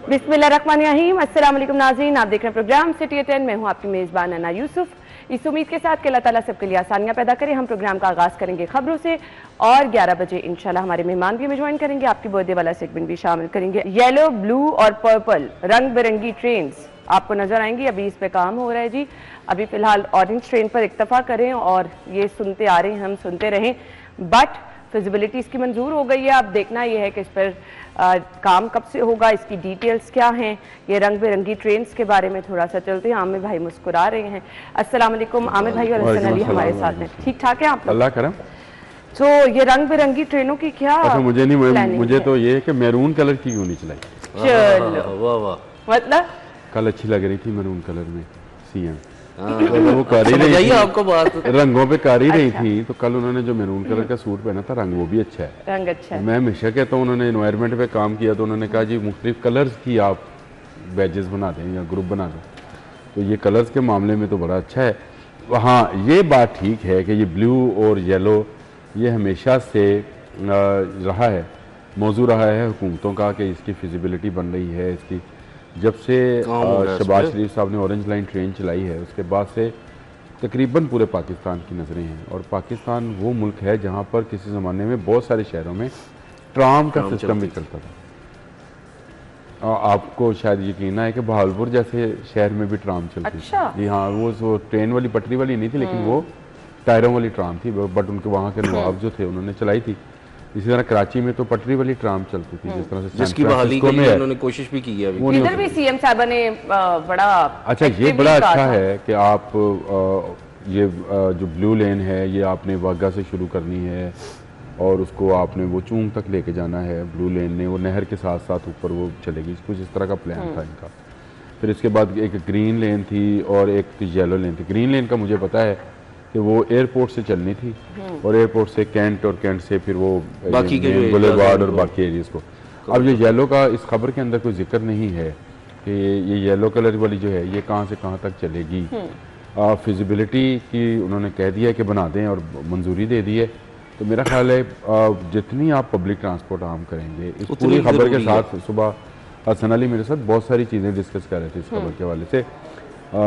बिस्मिल्लाहिर्रहमानिर्रहीम। अस्सलाम वालेकुम नाज़रीन, आप देख रहे हैं प्रोग्राम सिटी 10। मैं हूं आपकी मेज़बान अन्ना यूसुफ। इस उम्मीद के साथ कि अल्लाह ताला सबके लिए आसानियां पैदा करे, हम प्रोग्राम का आगाज़ करेंगे खबरों से और 11 बजे इंशाल्लाह हमारे मेहमान भी हमें ज्वाइन करेंगे। आपकी बर्थडे वाला सेगमेंट भी शामिल करेंगे। येलो, ब्लू और पर्पल रंग बिरंगी ट्रेन्स आपको नजर आएंगी। अभी इस पे काम हो रहा है जी। अभी फिलहाल ऑरेंज ट्रेन पर इक्तफा करें और ये सुनते आ रहे हैं, हम सुनते रहें, बट फिजिबिलिटी इसकी मंजूर हो गई है। अब देखना यह है कि इस पर काम कब से होगा, इसकी डिटेल्स क्या हैं। ये रंग बिरंगी ट्रेन्स के बारे में थोड़ा सा चलते हैं। आमिर भाई मुस्कुरा रहे हैं। अस्सलाम वालेकुम आमिर भाई और हसन अली हमारे साथ हैं। ठीक ठाक है आप? अल्लाह करम। तो ये रंग बिरंगी ट्रेनों की क्या? अच्छा, मुझे नहीं, मुझे तो ये है कि मैरून कलर की क्यों नहीं चलाई। चलो वाह वाह, मतलब कल अच्छी लग रही थी मैरून कलर में सीएम। वो कर ही रही थी, आपको बात रंगों पे कर ही रही थी। तो कल उन्होंने जो मैरून कलर का सूट पहना था, रंग वो भी अच्छा है, रंग अच्छा है। मैं हमेशा कहता हूँ, उन्होंने एनवायरनमेंट पे काम किया तो उन्होंने कहा जी मुख्तलिफ कलर्स की आप बैजेस बना दें या ग्रुप बना दें। तो ये कलर्स के मामले में तो बड़ा अच्छा है। हाँ, ये बात ठीक है कि ये ब्लू और येलो ये हमेशा से रहा है, मौजू रहा है हुकूमतों का कि इसकी फिजिबिलिटी बन रही है। इसकी जब से शहबाज शरीफ साहब ने ऑरेंज लाइन ट्रेन चलाई है उसके बाद से तकरीबन पूरे पाकिस्तान की नज़रें हैं। और पाकिस्तान वो मुल्क है जहाँ पर किसी ज़माने में बहुत सारे शहरों में ट्राम का सिस्टम भी चलता था। आपको शायद यकीन है कि बहावलपुर जैसे शहर में भी ट्राम चलती थी। जी हाँ, वो ट्रेन वाली पटरी वाली नहीं थी, लेकिन वो टायरों वाली ट्राम थी, बट उनके वहाँ के नवाब जो थे उन्होंने चलाई थी। इसी तरह कराची में तो पटरी वाली ट्राम चलती थी, जिस तरह से जिसकी बहाली के लिए उन्होंने कोशिश भी की है। इधर भी सीएम साहब ने बड़ा अच्छा, ये बड़ा अच्छा है कि आप ये जो ब्लू लेन है ये आपने वाघा से शुरू करनी है और उसको आपने वो चूंग तक लेके जाना है। ब्लू लेन ने वो नहर के साथ साथ ऊपर वो चलेगी, कुछ इस तरह का प्लान था इनका। फिर इसके बाद एक ग्रीन लेन थी और एक येलो लेन थी। ग्रीन लेन का मुझे पता है कि वो एयरपोर्ट से चलनी थी और एयरपोर्ट से कैंट और कैंट से फिर वो बाकी के बुलेवार्ड और बाकी एरियाज को। अब ये येलो का इस खबर के अंदर कोई जिक्र नहीं है कि ये येलो कलर वाली जो है ये कहाँ से कहाँ तक चलेगी। फिजिबिलिटी की उन्होंने कह दिया है कि बना दें और मंजूरी दे दी है। तो मेरा ख्याल है जितनी आप पब्लिक ट्रांसपोर्ट आम करेंगे, इस पूरी खबर के साथ सुबह हसन अली मेरे साथ बहुत सारी चीज़ें डिस्कस कर रहे थे इस खबर के हवाले से।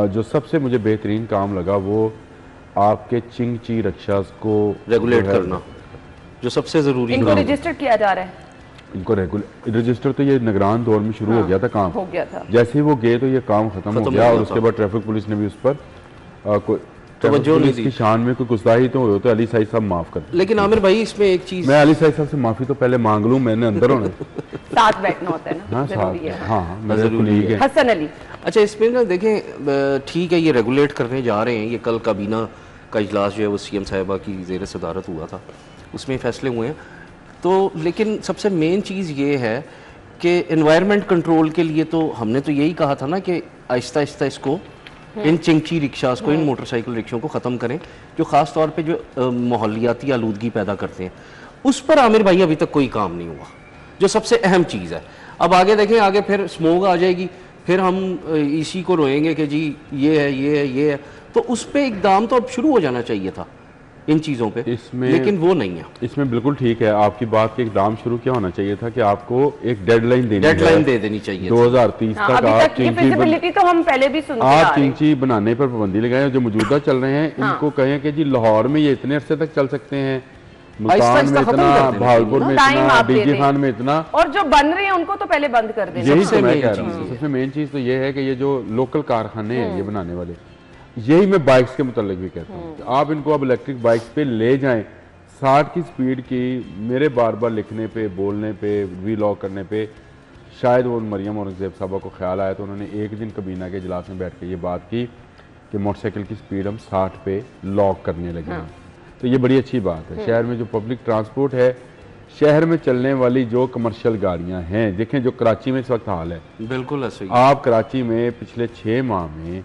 जो सबसे मुझे बेहतरीन काम लगा वो आपके चिंगची रक्षास को रेगुलेट करना, जो सबसे जरूरी। इनको रजिस्टर किया जा रहा है। इनको रजिस्टर तो ये निगरान दौर में शुरू हो गया था, काम हो गया था। जैसे ही वो गए तो ये काम खत्म हो गया और उसके बाद ट्रैफिक पुलिस ने भी उस पर पुलिस की शान में कोई गुस्ताखी तो हो तो अली साहिब साहब माफ कर। लेकिन आमिर भाई इसमें एक चीज, मैं अली साहिब साहब से माफी तो पहले मांग लूं, मैंने अंदर होना साथ बैठना होता है ना। हाँ जरूरी है। हाँ, जरूरी है। हसन अली, अच्छा इसमें ना देखें, ठीक है ये रेगुलेट करने जा रहे हैं। ये कल काबीना का इजलास जो है वो सीएम साहिबा की ज़ेर सदारत हुआ था, उसमें फैसले हुए हैं। तो लेकिन सबसे मेन चीज़ ये है कि एनवायरनमेंट कंट्रोल के लिए तो हमने तो यही कहा था ना कि आहिस्ता आहिस्ता इसको इन चिंगची रिक्शास को, इन मोटरसाइकिल रिक्शों को ख़त्म करें, जो ख़ास तौर पे जो माहौलियाती आलूदगी पैदा करते हैं। उस पर आमिर भाई अभी तक कोई काम नहीं हुआ, जो सबसे अहम चीज़ है। अब आगे देखें, आगे फिर स्मोक आ जाएगी, फिर हम इसी को रोएंगे कि जी ये है ये है ये है। तो उस पर इकदाम तो अब शुरू हो जाना चाहिए था इन चीज़ों पे, लेकिन वो नहीं है। इसमें बिल्कुल ठीक है आपकी बात कि इकदाम शुरू क्या होना चाहिए था कि आपको एक डेडलाइन दे देनी चाहिए 2030 तक। आप फिजिबिलिटी तो हम पहले भी सुनते आ रहे हैं। आप चिंची बनाने पर पाबंदी लगाएं। जो मौजूदा चल रहे हैं इनको कहें कि जी लाहौर में ये इतने अरसे तक चल सकते हैं, मुल्तान में इतना, भावलपुर में इतना, डीजी खान में इतना, और जो बन रहे हैं उनको तो पहले बंद कर दें। यही तो मैं कह रहा हूँ। सबसे मेन चीज़ तो ये है कि ये जो लोकल कारखाने हैं ये बनाने वाले, यही मैं बाइक्स के मुतालिक भी कहता हूँ, आप इनको अब इलेक्ट्रिक बाइक्स पे ले जाएं। 60 की स्पीड की मेरे बार बार लिखने पे, बोलने पे, वीलॉग करने पे शायद वो मरियम औरंगजेब साहबा को ख्याल आया तो उन्होंने एक दिन कबीना के इजलास में बैठ के ये बात की कि मोटरसाइकिल की स्पीड हम 60 पे लॉक करने लगे हैं। तो ये बड़ी अच्छी बात है। शहर में जो पब्लिक ट्रांसपोर्ट है, शहर में चलने वाली जो कमर्शियल गाड़ियाँ हैं, देखें जो कराची में इस वक्त हाल है, बिल्कुल ऐसे ही। आप कराची में पिछले 6 माह में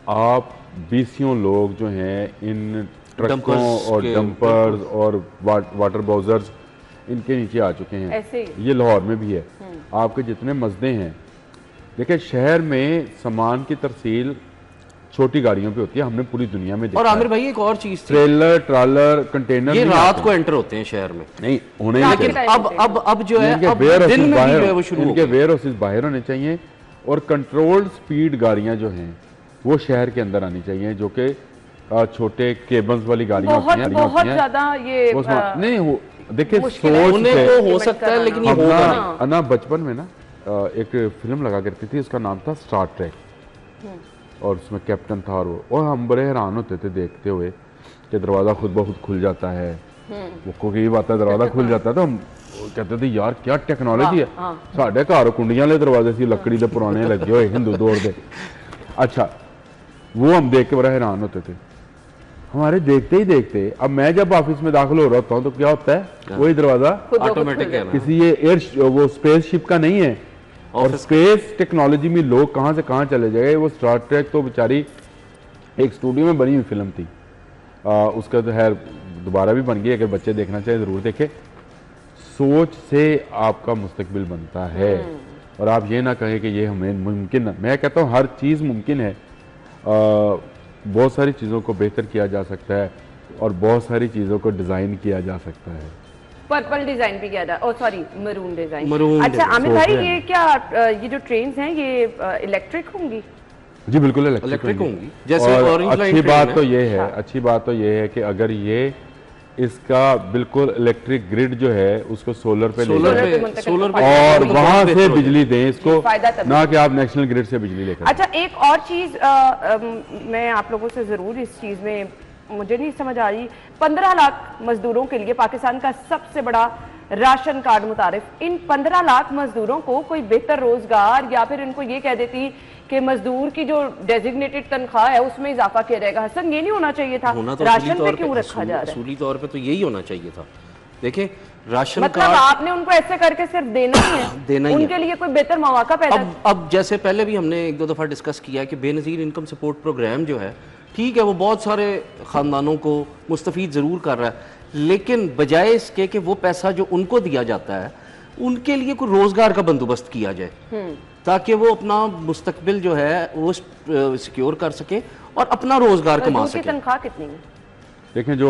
आप 20 लोग जो हैं इन ट्रकों और डंपर्स और वाटर बाउजर्स इनके नीचे आ चुके हैं। ये लाहौर में भी है। आपके जितने मस्दे हैं, देखिए शहर में सामान की तरसील छोटी गाड़ियों पे होती है, हमने पूरी दुनिया में देखा और है। आमिर भाई एक और चीज थी, ट्रेलर ट्रालर कंटेनर ये नहीं रात आते को एंटर होते हैं शहर में, नहीं होने ही लेकिन चाहिए। अब जो है इनके अब वेयर दिन में भी बाहर जो है वो शुरू हो इनके गए। वेयर हाउसेस बाहर होने चाहिए और कंट्रोल्ड स्पीड गाड़ियां जो हैं वो शहर के अंदर आनी चाहिए, जो कि छोटे केबल्स वाली गाड़ियां बहुत होती हैं, बहुत ज्यादा ये वो नहीं हो देखिए मुश्किल है। सोच होने से को हो सकता है लेकिन ये हम होगा ना नहीं। ना बचपन में ना एक फिल्म लगा करती थी, उसका नाम था स्टार ट्रेक, और उसमें कैप्टन था और हम बड़े हैरान होते थे देखते हुए कि दरवाज़ा खुद ब खुद खुल जाता है, वो कोई बात है दरवाज़ा खुल जाता है, तो हम कहते थे यार क्या टेक्नोलॉजी है। साढ़े घर कुंडियां वाले दरवाजे से लकड़ी के पुराने लगे हुए हिंदू दौर के। अच्छा वो हम देख के बड़ा हैरान होते थे, हमारे देखते ही देखते अब मैं जब ऑफिस में दाखिल हो रहा हूँ तो क्या होता है, वही दरवाजा ऑटोमेटिक है ना। किसी ये एयर वो स्पेसशिप का नहीं है, और स्पेस टेक्नोलॉजी में लोग कहाँ से कहाँ चले जाए। वो स्टार ट्रेक तो बेचारी एक स्टूडियो में बनी हुई फिल्म थी, उसका तो है दोबारा भी बन गई, अगर बच्चे देखना चाहे ज़रूर देखें। सोच से आपका मुस्तकबिल बनता है, और आप ये ना कहें कि ये हमें मुमकिन है। मैं कहता हूँ हर चीज़ मुमकिन है, बहुत सारी चीज़ों को बेहतर किया जा सकता है और बहुत सारी चीज़ों को डिज़ाइन किया जा सकता है। पर्पल डिजाइन भी किया था, ओ सॉरी मरून डिजाइन। मरून अच्छा डिजाइन। आमिर भाई सोच ये क्या ये जो ट्रेन्स हैं ये इलेक्ट्रिक होंगी? जी बिल्कुल इलेक्ट्रिक होंगी, जैसे और ऑरेंज लाइन अच्छी ट्रेन बात है। तो ये है, अच्छी बात तो ये है कि अगर ये इसका बिल्कुल इलेक्ट्रिक ग्रिड जो है उसको सोलर पे ले सोलर जाए पे मुंतकिल सोलर कर पे और तो वहां बहुत से बेहतर हो बिजली दें इसको, फायदा तभी। ना कि आप नेशनल ग्रिड से बिजली लेकर। अच्छा एक और चीज मैं आप लोगों से जरूर इस चीज में मुझे नहीं समझ आ रही, 15 लाख मजदूरों के लिए पाकिस्तान का सबसे बड़ा राशन कार्ड मुतारिफ, इन 15 लाख मजदूरों को कोई बेहतर रोजगार या फिर इनको ये कह देती कि मजदूर की जो डेजिग्नेटेड तनख्वाह है उसमें इजाफा किया जाएगा। हसन ये नहीं होना चाहिए था, होना तो राशन पे क्यों रखा जा रहा है? असूली तौर पे तो यही होना चाहिए था। देखिए राशन मतलब कार्ड आपने उनको ऐसे करके सिर्फ देना ही है, देना ही है। उनके लिए कोई बेहतर मौका पैदा। अब जैसे पहले भी हमने एक दो दफ़ा डिस्कस किया है कि बेनज़ीर इनकम सपोर्ट प्रोग्राम जो है ठीक है वो बहुत सारे ख़ानदानों को मुस्तफ़ीद ज़रूर कर रहा है, लेकिन बजाय इसके कि वो पैसा जो उनको दिया जाता है उनके लिए कोई रोज़गार का बंदोबस्त किया जाए ताकि वो अपना मुस्तकबिल जो है वो सिक्योर कर सके और अपना रोज़गार कमा मजदूर की सके। तनख्वाह कितनी है? देखें जो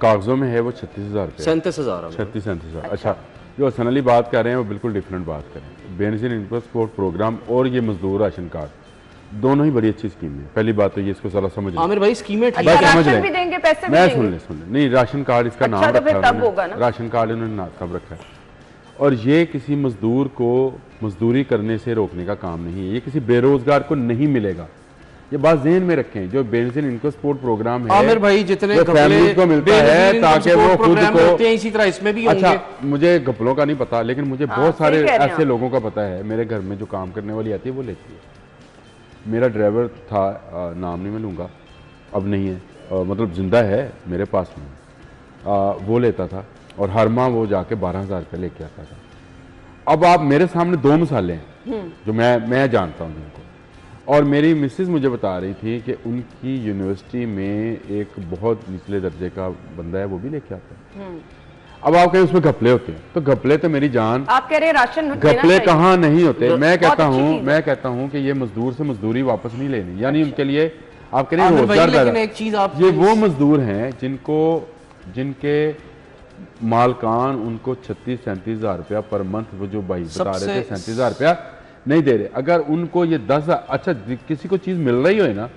कागजों में है वो 36,000 रुपये, 37,000 37,000। अच्छा जो हसन अली बात कर रहे हैं वो बिल्कुल डिफरेंट बात कर रहे हैं। बेनज़ीर इनकम सपोर्ट प्रोग्राम और ये मजदूर राशन कार्ड दोनों ही बड़ी अच्छी स्कीम है। पहली बात तो ये इसको जरा समझ लें। आमिर भाई स्कीमें ठीक अच्छा, बस समझ राशन लें। भी देंगे, पैसे भी मैं देंगे? सुन ले नहीं, राशन कार्ड इसका अच्छा, नाम तो फिर रखा है तब होगा ना? उन्होंने, राशन कार्ड इन्होंने तब रखा है। और ये किसी मजदूर को मजदूरी करने से रोकने का काम नहीं है, ये किसी बेरोजगार को नहीं मिलेगा। ये बात जहन में रखें। जो बेनज़ीर इनकम सपोर्ट प्रोग्राम है आमिर भाई जितने जो घपले फैमिली को मिलता बेनज़ीर है इनकम ताकि वो सपोर्ट खुद प्रोग्राम में होते हैं, को इसी तरह इसमें भी अच्छा होंगे। मुझे घपलों का नहीं पता, लेकिन मुझे बहुत सही सारे कह रहे हैं ऐसे आप। लोगों का पता है। मेरे घर में जो काम करने वाली आती है वो लेती है। मेरा ड्राइवर था, नाम नहीं मैं लूँगा, अब नहीं है, मतलब जिंदा है मेरे पास में, वो लेता था और हर माह वो जाके 12,000 रुपये लेके आता था। अब आप मेरे सामने दो मिसालें हैं जो मैं जानता हूँ जिनको, और मेरी मिसेज मुझे बता रही थी कि उनकी यूनिवर्सिटी में एक बहुत निचले दर्जे का बंदा है वो भी लेके आता है। अब आप कहें उसमें घपले होते हैं, तो घपले तो मेरी जान, आप कह रहे हैं राशन देना घपले चाहिए। कहाँ नहीं होते। मैं बहुत अच्छी चीज़ है। मैं कहता हूँ कि ये मजदूर से मजदूरी वापस नहीं लेनी, यानी उनके लिए आप कह रहे हैं आमिर भाई, रोजगार लेकिन पैदा। एक चीज़ आप ये वो मजदूर हैं जिनके मालकान उनको 36-37,000 रुपया पर मंथ, वो जो भाई बता रहे थे 37,000 रुपया नहीं दे रहे। अगर उनको ये 10, अच्छा किसी को चीज मिल रही हो ना,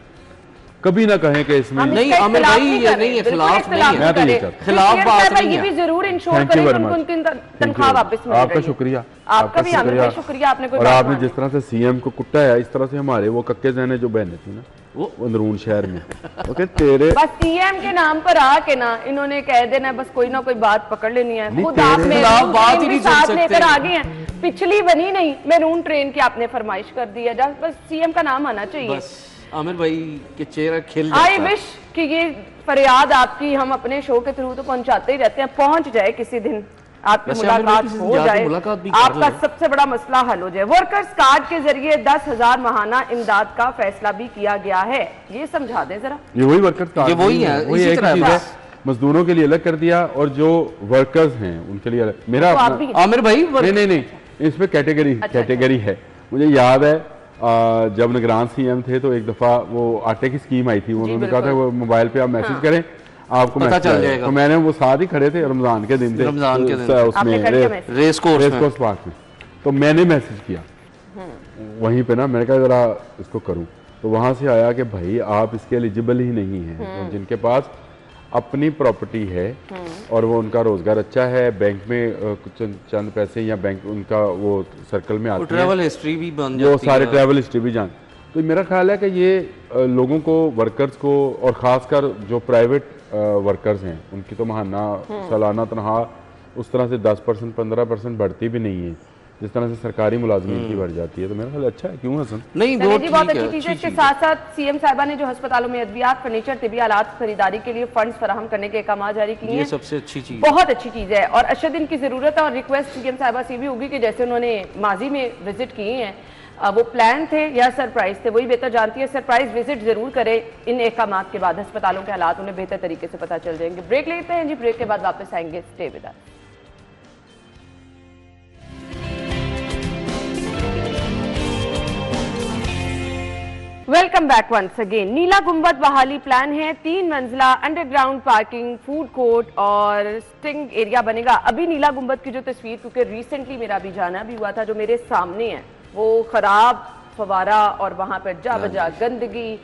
कभी ना कहें कि इसमें हम नहीं, इसका आमिर इख्तिलाफ भाई, ये कर रहे, नहीं है, बिल्कुल खिलाफ इख्तिलाफ नहीं है। मैं तो ये करे। चाहता हूं। खिलाफ शेयर बात साहब नहीं ये है। भी जरूर इंश्योर Thank you करें very कि much. उनकी तनख्वाह वापस मिल आपका रही है। शुक्रिया, आपका भी आमिर भाई शुक्रिया, आपने कोई और बात आपने मानी। जिस तरह से सीएम को कुटा है, इस तरह से हमारे वो कक्के जहने जो बहने थी ना वो अंदरून शहर में, ओके तेरे बस सीएम के नाम पर आके ना इन्होंने कह देना, बस कोई ना कोई बात पकड़ लेनी है। नहीं, खुद आप तेरे खिलाफ बात ही भी नहीं सुन साथ सकते। लेकर आ गए हैं। पिछली बनी नहीं, मैरून ट्रेन की आपने फरमाइश कर दी है, बस सीएम का नाम आना चाहिए। बस आमिर भाई के चेहरा खिल आई जाता है। विश कि ये फरियाद आपकी हम अपने शो के थ्रू तो पहुंचाते ही रहते हैं, पहुंच जाए किसी दिन, आपकी वैसे आमिर भाई मुलाकात किसी हो दिन जाके जाए, मुलाकात भी कर आपका लें। सबसे बड़ा मसला हल हो जाए। वर्कर्स कार्ड के जरिए 10,000 माहाना इमदाद का फैसला भी किया गया है, ये समझा दें जरा। ये वही वर्कर्स कार्ड ये वही है, वही इसी एक तरह चीज है। है, मजदूरों के लिए अलग कर दिया और जो वर्कर्स हैं उनके लिए अलग। मेरा तो आप अपना- भी आमिर भाई नहीं इसमें कैटेगरी है। मुझे याद है जब निगरान सीएम थे तो एक दफ़ा वो आटे की स्कीम आई थी, उन्होंने कहा था वो मोबाइल पे आप मैसेज करें आपको पता मैसेज चल आएगा। जाएगा। तो मैंने वो साथ ही खड़े थे, रमज़ान के दिन थे, रमज़ान के दिन आपने कर दिया मैसेज? रेस कोर्स पार्क में, तो मैंने मैसेज किया वहीं पे ना, मैंने कहा जरा इसको करूं, तो वहां से आया कि भाई आप इसके एलिजिबल ही नहीं हैं। तो जिनके पास अपनी प्रॉपर्टी है और वो उनका रोजगार अच्छा है, बैंक में कुछ चंद पैसे या बैंक उनका वो सर्कल में आते हैं, ट्रैवल हिस्ट्री भी बन वो जाती सारे है। ट्रैवल हिस्ट्री भी जान। तो मेरा ख्याल है कि ये लोगों को, वर्कर्स को, और ख़ासकर जो प्राइवेट वर्कर्स हैं उनकी तो महाना सालाना तनख्वाह उस तरह से 10% 15% बढ़ती भी नहीं है जिस तरह से सरकारी मुलाजमीन की बढ़ जाती है। तो मेरा ख्याल अच्छा है, क्यों हसन? नहीं सनी वो जी बहुत ठीक अच्छी है, चीज है। अच्छी इसके चीज़ है। साथ साथ सीएम साहिबा ने जो अस्पतालों में अद्वियात, फर्नीचर, तिबी आलात खरीदारी के लिए फंड्स फराहम करने के अहकाम जारी किए ये हैं। सबसे अच्छी चीज बहुत अच्छी चीज है और अशद दिन की जरूरत है। और रिक्वेस्ट सीएम साहिबा से भी होगी कि जैसे उन्होंने माजी में विजिट किए हैं, वो प्लान थे या सरप्राइज थे वही बेहतर जानती है। सरप्राइज विजिट जरूर करे इन अहकाम के बाद, अस्पतालों के हालात उन्हें बेहतर तरीके से पता चल जाएंगे। ब्रेक लेते हैं जी, ब्रेक के बाद वापस आएंगे। Stay with us. Welcome back once again. Neela Gumbad बहाली प्लान है, 3 मंजिला अंडरग्राउंड पार्किंग, फूड कोर्ट और स्टिंग एरिया बनेगा। अभी नीला गुंबद की जो तस्वीर, क्योंकि रिसेंटली मेरा भी जाना भी हुआ था, जो मेरे सामने है वो खराब फवारा और वहां पर जा बजा गंदगी,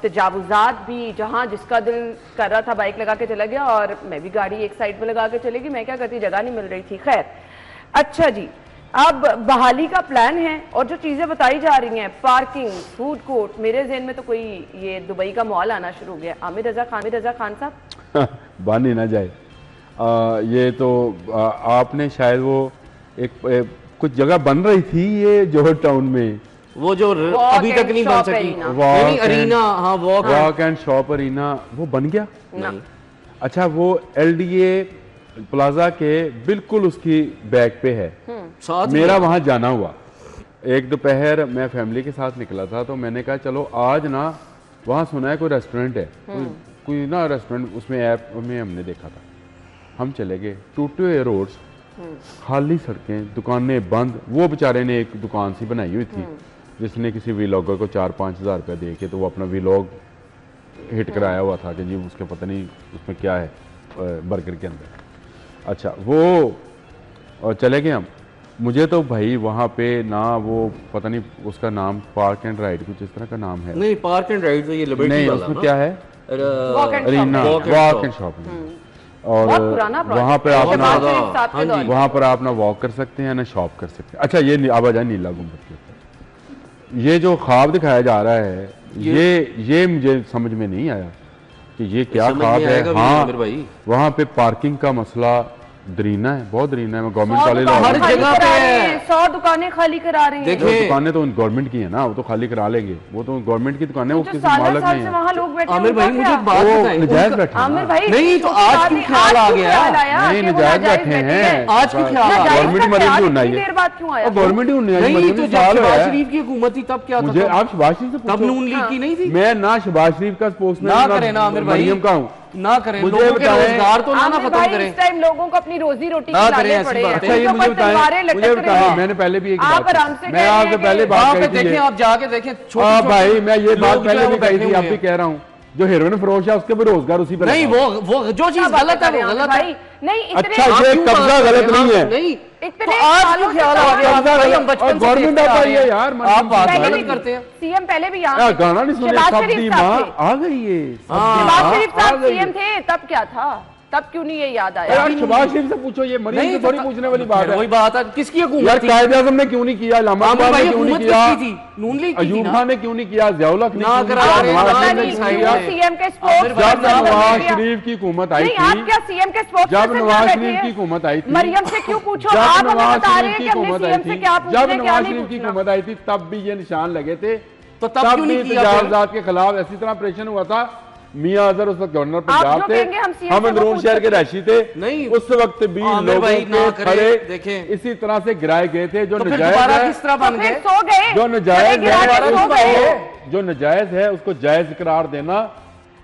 तजावुजात भी, जहां जिसका दिल कर रहा था बाइक लगा के चला गया और मैं भी गाड़ी एक साइड पे लगा के चलेगी। मैं क्या करती, जगह नहीं मिल रही थी। खैर अच्छा जी, अब बहाली का प्लान है और जो चीजें बताई जा रही हैं, पार्किंग, फूड कोर्ट, मेरे ज़हन में तो कोई ये दुबई का मॉल आना शुरू हो गया। आमिर रजा खान साहब बन ही ना जाए। ये तो आपने शायद वो एक कुछ जगह बन रही थी ये जोहर टाउन में, वो जो अभी तक नहीं बन सकी, नहीं अरीना, हाँ वॉक एंड शॉप अरीना, वो बन गया। नहीं। अच्छा, वो एलडीए प्लाजा के बिल्कुल उसकी बैक पे है। साथ मेरा वहां जाना हुआ, एक दोपहर मैं फैमिली के साथ निकला था, तो मैंने कहा चलो आज ना, वहाँ सुना है कोई रेस्टोरेंट है, कोई ना रेस्टोरेंट, उसमें ऐप में हमने देखा था, हम चले गए। टूटे हुए रोड्स, खाली सड़कें, दुकानें बंद। वो बेचारे ने एक दुकान सी बनाई हुई थी जिसने किसी व्लॉगर को 4-5 हज़ार रुपया दे के तो वो अपना व्लॉग हिट कराया हुआ था कि जी उसके पता नहीं उसमें क्या है बर्गर के अंदर। अच्छा, वो और चले गए हम। मुझे तो भाई वहाँ पे ना, वो पता नहीं उसका नाम पार्क एंड राइड कुछ इस तरह का नाम है। नहीं, पार्क एंड राइड तो ये लिबर्टी नहीं, वाला उसमें ना? क्या है, अरीना वॉक एंड शॉप। और वहाँ पर आप ना, वहाँ पर आप ना वॉक कर सकते हैं ना शॉप कर सकते हैं। अच्छा, ये आवाज है नीला गुंबद के ऊपर। ये जो ख्वाब दिखाया जा रहा है, ये मुझे समझ में नहीं आया कि ये क्या ख्वाब है। हाँ, वहाँ पे पार्किंग का मसला दरीना है, बहुत दरीना है। मैं गवर्नमेंट कॉलेज हर जगह पे है। 100 दुकानें खाली करा रही हैं। दुकानें तो गवर्नमेंट की है ना, वो तो खाली करा लेंगे, वो तो गवर्नमेंट की दुकानें, वो किसी मालिक नहीं है। वहाँ लोग बैठे, आमिर भाई मुझे एक बात बताएं, नजायज बैठे आमिर भाई नहीं तो आज क्यों ख्याल आ गया? नहीं, नजायज बैठे हैं। आज क्यों ख्याल आ गया? गवर्नमेंट मरीज क्यों नहीं देर बाद क्यों आया? गवर्नमेंट ही नहीं तो जब शहबाज शरीफ की हुकूमत थी तब क्या था? मुझे आप शहबाज शरीफ से तब नून लीग की नहीं थी? मैं ना शहबाज शरीफ का स्पोक्समैन ना करें ना आमिर भाई, मरियम का हूँ, ना करें, मुझे लोगों के बताएं। रोजगार तो ना आमिर खत्म भाई, करें। इस टाइम लोगों को अपनी रोजी रोटी ना करें खिलाने ऐसी पड़े हैं। बातें। अच्छा, ये मुझे बताएं, मैंने पहले भी एक आप बात आराम से मैं आपसे पहले बात कही देखें, थी। आप जाके देखें, भाई मैं ये बात लोग पहले जो है भी वो कही बैठे थी, हुए आप भी हैं। कह रहा हूँ, जो हेरोइन फरोश है उसके भी रोजगार उसी पर नहीं, वो जो चीज गलत है वो गलत है। भाई नहीं, इतने अच्छा, ये कब्जा गलत नहीं है। नहीं, इतने तो आज सालों क्यों से ख्याल आ गया? कब्जा भाई, गलत, हम बचपन और से गवर्नमेंट देखते आप आ आई रहे है हैं। यार, आप बात पहले गलत भी करते हैं। सीएम पहले भी यहाँ थे। गाना नहीं सुने, शहबाज सब शरीफ दी साहब माँ थे। आ गई है। शहबाज शरीफ साहब सीएम थे, तब क्या था? तब क्यों नहीं ये याद आया? यार शहबाज शरीफ से पूछो, ये मरीम से थोड़ी पूछने वाली बात है। वही बात है, किसकी यार हुकूमत थी? कायदे आज़म ने क्यों नहीं किया, इलामा आमिर इकबाल भाई ने क्यों नहीं हुकूमत किया, किसकी थी? नून लीग की थी अयूब ना? खान ने क्यों नहीं किया, ज़ियाउल हक ने ना क्यों करा नहीं रहे, किया, ना नवाज नहीं शरीफ ने सही किया। है। सीएम के जब नवाज शरीफ की हुकूमत आई नहीं, आप थी, क्या सीएम के स्पोक्सपर्सन जब नवाज शरीफ की हुकूमत आई थी, मरियम से क्यों पूछो? जब आप हमें नवाज बता रहे शरीफ हैं की कि हमने हुकूमत आई सीएम से थी, क्या जब पूछना है, क्या नवाज नहीं शरीफ की पूछना। हुकूमत आई थी, तब भी ये निशान लगे थे, तो तब क्यों भी नहीं किया? तजावुजात के खिलाफ इसी तरह ऑपरेशन हुआ था। मियां अजहर उस वक्त गवर्नर आप पंजाब जो थे, कहेंगे हम CM हम से वो अंदरून पूछ शहर के सकते रहशी थे। नहीं, उस वक्त भी आमिर लोगों भाई ना के करें, खड़े देखें। इसी तरह से गिराए गए थे। जो तो फिर नजायज दोबारा है, किस तरह तो बन फिर गए? सो गए, जो नजायज गिरा के सो गए। जो नजायज है उसको जायज करार देना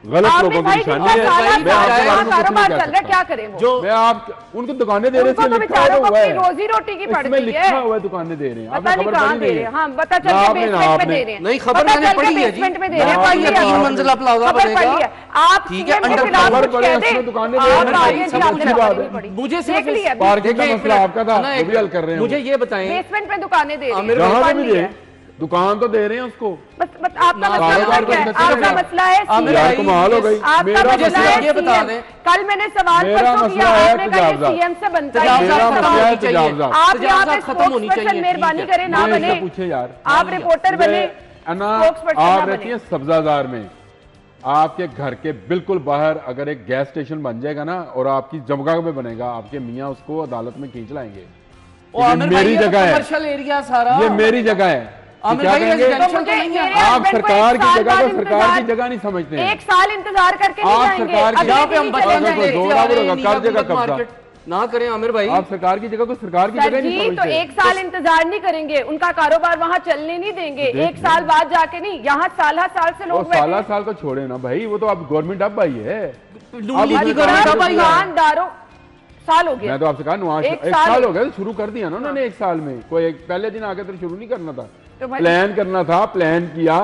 गलत लोगों की निशानी है। मैं आपके बारे में कुछ नहीं कह सकता। क्या करें वो? जो मैं आप उनको दुकानें दे रहे थे, लिखा हुआ है, रोजी रोटी की पड़ इसमें गई लिखा है, हुआ है दुकानें दे रहे हैं। पता नहीं कहाँ दे रहे हैं। हाँ, पता चल के बेसमेंट में दे रहे हैं। नहीं, खबर मैंने पढ़ी है जी, बेसमेंट में दे रहे हैं, पढ़ी है, 3 मंजिला प्लाजा बनेगा। आप ठीक है, सीएम के अंडर खिलाफ खबर कुछ पड़े, कह उसमें दें, दुकानें दे आप रहे हैं, आगे सब कुछ जाके बात करनी है। पड़ी। मुझे देख लिया, पार्किंग का मसला आपका था, वो भी हल कर रहे हैं। मुझे ये बताएं, बेसमेंट में दुकानें दे रहे हैं, जहाँ दुकान भी नहीं दे, है। दुकान तो दे रहे हैं उसको। बस आपका मसला क्या है? आपका मसला है आमिर यार भाई, कमाल हो गई। आपका मेरा मसला मसला है ये बता सीएम। दें। कल मैंने सवाल मेरा परसों मसला किया, है आपने कहा ये तजावुज़ात। सीएम से बनता है। मेरा मसला है तजावुज़ात। आप यहाँ पे खत्म होनी चाहिए, मेहरबानी ठीक है। करें, ना बने। पूछे यार, आप रिपोर्टर बने, spokesperson आप ना रहती बने। हैं सब्जाजार में, आपके घर के बिल्कुल बाहर अगर एक गैस स्टेशन बन जाएगा ना, और आपकी जमगाह में बनेगा, आपके मियाँ उसको अदालत में खींच लाएंगे। ये मेरी जगह है, कमर्शियल एरिया सारा, ये मेरी जगह है। आमिर क्या भाई, कहेंगे? रेजिडेंशियल तो नहीं है। आप सरकार की जगह को सरकार की जगह नहीं समझते हैं। 1 साल इंतजार करके नहीं आप जाएंगे, सरकार की अगले यहाँ पे दिन हम ही बता चले बच्चों को जाएंगे। जोड़ा वो होगा, कर देगा कब्जा। मार्केट ना करें आमिर भाई। आप सरकार की जगह को सरकार की सर जगह नहीं जी, तो समझते। 1 साल इंतजार नहीं करेंगे, उनका कारोबार वहाँ चलने नहीं देंगे। 1 साल बाद जाके नहीं, यहाँ साल से वो लोग बैठे साल हैं। साल को छोड़े ना भाई, वो तो अब गवर्नमेंट अब आई है। नूली की अब गवर्नमेंट अब आई है। दुकानदारों साल हो गया। मैं तो आपसे कहा नुआज, एक एक साल साल हो गया तो शुरू कर दिया ना उन्होंने। 1 साल में कोई पहले दिन आके तो शुरू नहीं करना था, तो भाई- प्लान करना था, प्लान किया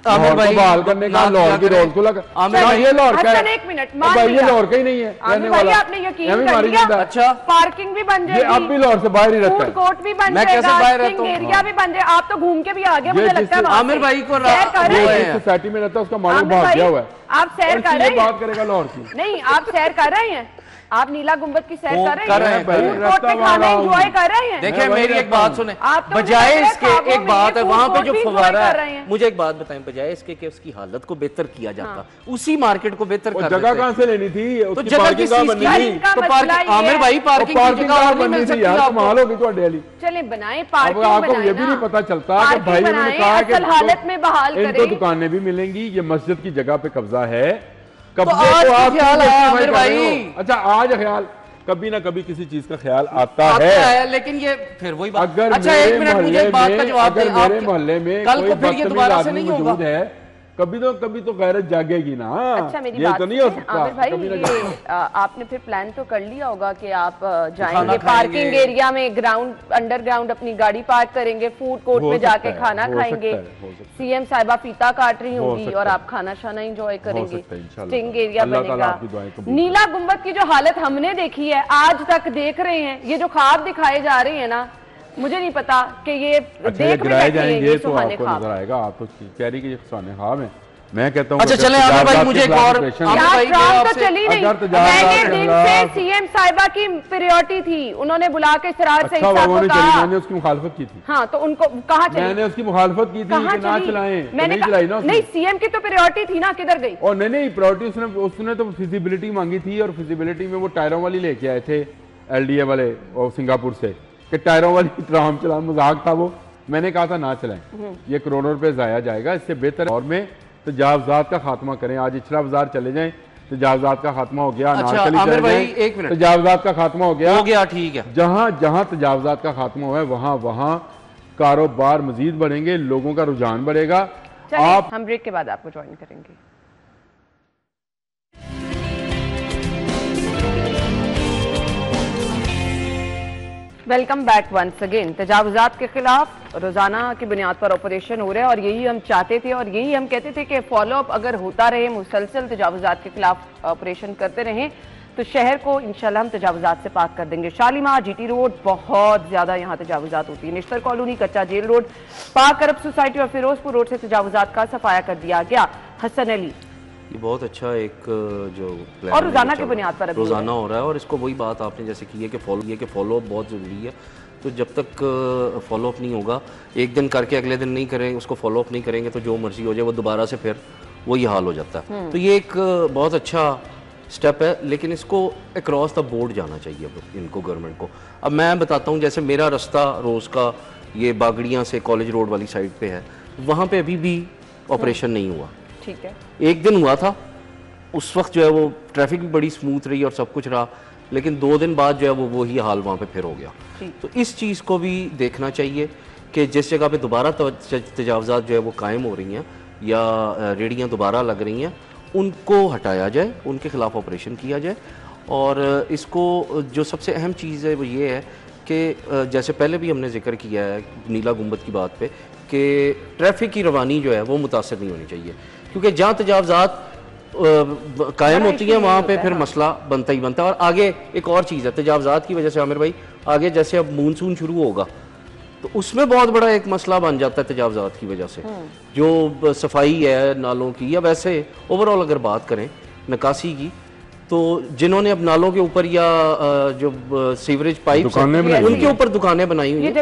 आमिर लाहौर को भाई, बहाल करने का, ना लाहौर की किया रोड खुला आमिर भाई, ये लाहौर का हसन है। एक मिनट, ओ मान भाई ये लिया। लाहौर का ही नहीं है आमिर रहने भाई, वाला। आपने यकीन एवं कर मारी लिया। जिंदा। अच्छा, पार्किंग भी बन ये अब जाएगी, भी लाहौर से बाहर ही रहता फूड है। कोर्ट भी बन मैं कैसे जाएगा, बाहर रहता स्टिंग हूँ? एरिया भी बन जाए। आप तो घूम के भी आ गए, ये मुझे लगता है जिस- वहाँ आमिर से। भाई को सैर कर रहे वो हैं। है। जिस सोसाइटी में रहता है उसका मालिक आमिर भाग भाई, गया हुआ है, आप सैर और कर इसलिए रहे हैं? बात करेगा लाहौर की। नहीं, आप सैर कर रहे हैं, आप नीला गुंबद की सैर कर रहे कर रहे हैं, हैं, फूड कोर्ट में रास्ता खाना वाला एंजॉय हूँ। कर रहे हैं। देखिए मैं वही मेरी एक रहता बात हूँ। सुने, आप तो बजाय मुझे इसके ख्वाबों एक में बात है, ये वहां पे फूड जो कोर्ट भी फवारा enjoy कर रहे है, हैं। मुझे एक बात बताएं, बजाय इसके कि उसकी हालत को बेहतर किया जाता, उसी मार्केट को बेहतर वो कर जगह देते। कहाँ से लेनी थी? तो उसकी जगह पार्किंग किस कहाँ चीज बननी की? थी? इनका तो मसला पार्किंग, ये आमिर है। भाई, पार्किंग की पार्किंग जगह कहाँ और नहीं बननी मिल थी सकती यार? आपको। कमाल होगी ਤੁਹਾਡੇ वाली। चले बनाए अब पार्किंग आपको बनाए ये भी ना। नहीं पता चलता कि पार्किंग भाई उन्होंने बनाए, कहा कि असल हालत में बहाल इनको करें। दुकानें भी मिलेंगी, ये मस्जिद की जगह पे कब्जा है। तो कब्जे आज को क्यों आप ख्याल क्यों आया justify आमिर कर रहे भाई? हो? अच्छा, आज ख्याल, कभी ना कभी किसी चीज का ख्याल आता आता है। है, लेकिन ये फिर वही बात। अगर अच्छा, मेरे एक मिनट, मुझे एक बात का मोहल्ले जवाब में, दें। अगर मेरे आप मोहल्ले में कल कोई को फिर ये बदतमीज दोबारा से आदमी नहीं होगा। मौजूद है, कभी तो गैरत जागेगी ना। अच्छा, मेरी ये बात तो नहीं हो सुनिए, सकता आमिर भाई, कभी ना ये कभी। आपने फिर प्लान तो कर लिया होगा कि आप खाना जाएंगे खाएंगे। पार्किंग एरिया में, ग्राउंड अंडरग्राउंड अपनी गाड़ी पार्क करेंगे, फूड कोर्ट हो में सकता जाके है, खाना हो खाएंगे, सकता है, हो सकता है। सीएम साहिबा फीता काट रही हो होंगी सकता और है। आप खाना शाना एंजॉय करेंगे, सकता है, इंशाल्लाह। स्टिंग एरिया अल्लाह ताला बनेगा। आपकी दुआएं कबूल नीला गुंबद की जो हालत हमने देखी है, आज तक देख रहे हैं, ये जो ख्वाब दिखाए जा रहे हैं ना, मुझे नहीं पता कि ये अच्छा, देख ये में गिराए बैठे हैं जाएंगे ये तो सुहाने आपको ख्वाब। नजर आएगा। आप तो कह रही कि ये सुहाने ख्वाब है। मैं कहता हूँ अच्छा, चले आमिर भाई, मुझे एक और ऑपरेशन आमिर यार, भाई, ट्राम मैं तो आपसे- चली नहीं। अगर तजावुज़ात मैंने के दिन खिलाफ- से सीएम साहिबा की प्रायोरिटी थी, उन्होंने बुला के सरार अच्छा सईद हुआ साहब वो को नहीं चली, कहा। मैंने उसकी मुखालफत की थी। हाँ, तो उनको कहाँ चली? मैंने उसकी मुखालफत की थी कहाँ कि ना चली? चलाएं, तो मैंने नहीं चलाई ना उसने। नहीं, सीएम की तो प्रायोरिटी थी ना, किधर गई? और नहीं प्रायोरिटी उसने तो फिजिबिलिटी मांगी थी, और फिजिबिलिटी में वो टायरों वाली लेके आए थे एलडीए वाले और सिंगापुर से, कि टायरों वाली ट्राम चला, मजाक था वो। मैंने कहा था ना चलाएं, ये करोड़ों रुपए जाया जाएगा, इससे बेहतर और में तजावुज़ात का खात्मा करें। आज इचरा बाजार चले जाएं, तजावुज़ात का खात्मा हो गया। अच्छा, नारकली आमिर चले भाई, जाएं, एक मिनट। तजावुज़ात का खात्मा हो गया। हो गया, ठीक है। जहां जहां तजावुज़ात का खात्मा हुआ है, वहां कारोबार मजीद बढ़ेंगे, लोगों का रुझान बढ़ेगा। चलिए, आप हम ब्रेक के बाद आपको ज्वाइन करेंगे। Welcome back once again. तजावुज़ात के खिलाफ रोजाना की बुनियाद पर ऑपरेशन हो रहा है और यही हम चाहते थे और यही हम कहते थे कि फॉलोअप अगर होता रहे, मुसलसल तजावुज़ात के खिलाफ ऑपरेशन करते रहें तो शहर को इंशाल्लाह हम तजावुज़ात से पाक कर देंगे। शालीमार, जीटी रोड, बहुत ज्यादा यहाँ तजावुज़ात होती है। निश्तर कॉलोनी, कच्चा जेल रोड, पाक अरब सोसाइटी और फिरोजपुर रोड से तजावुज़ात का सफाया कर दिया गया। हसन अली, ये बहुत अच्छा एक जो प्लान और है, रोजाना जो की बुनियाद पर अभी रोजाना हो रहा है, और इसको वही बात आपने जैसे की है कि फॉलो अप बहुत ज़रूरी है। तो जब तक फॉलो अप नहीं होगा, एक दिन करके अगले दिन नहीं करें, उसको फॉलो अप नहीं करेंगे तो जो मर्जी हो जाए वो दोबारा से फिर वही हाल हो जाता है। तो ये एक बहुत अच्छा स्टेप है, लेकिन इसको अक्रॉस द बोर्ड जाना चाहिए इनको, गवर्नमेंट को। अब मैं बताता हूँ, जैसे मेरा रास्ता रोज़ का ये बागड़ियाँ से कॉलेज रोड वाली साइड पे है, वहाँ पे अभी भी ऑपरेशन नहीं हुआ। ठीक है, एक दिन हुआ था, उस वक्त जो है वो ट्रैफिक भी बड़ी स्मूथ रही और सब कुछ रहा, लेकिन 2 दिन बाद जो है वो वही हाल वहाँ पे फिर हो गया। तो इस चीज़ को भी देखना चाहिए कि जिस जगह पे दोबारा तजावुज़ात जो है वो कायम हो रही हैं या रेडियाँ दोबारा लग रही हैं, उनको हटाया जाए, उनके खिलाफ ऑपरेशन किया जाए। और इसको जो सबसे अहम चीज़ है वो ये है कि जैसे पहले भी हमने जिक्र किया है नीला गुंबद की बात पे कि ट्रैफिक की रवानी जो है वो मुतासर नहीं होनी चाहिए, क्योंकि जहाँ तजावज़ात कायम होती है वहाँ पे फिर मसला बनता ही बनता है। और आगे एक और चीज़ है तजावज़ात की वजह से आमिर भाई, आगे जैसे अब मानसून शुरू होगा तो उसमें बहुत बड़ा एक मसला बन जाता है तजावज़ात की वजह से, जो सफाई है नालों की, या वैसे ओवरऑल अगर बात करें निकासी की, तो जिन्होंने अब नालों के ऊपर या जो सीवरेज पाइप उनके ऊपर दुकानें बनाई हुई हैं,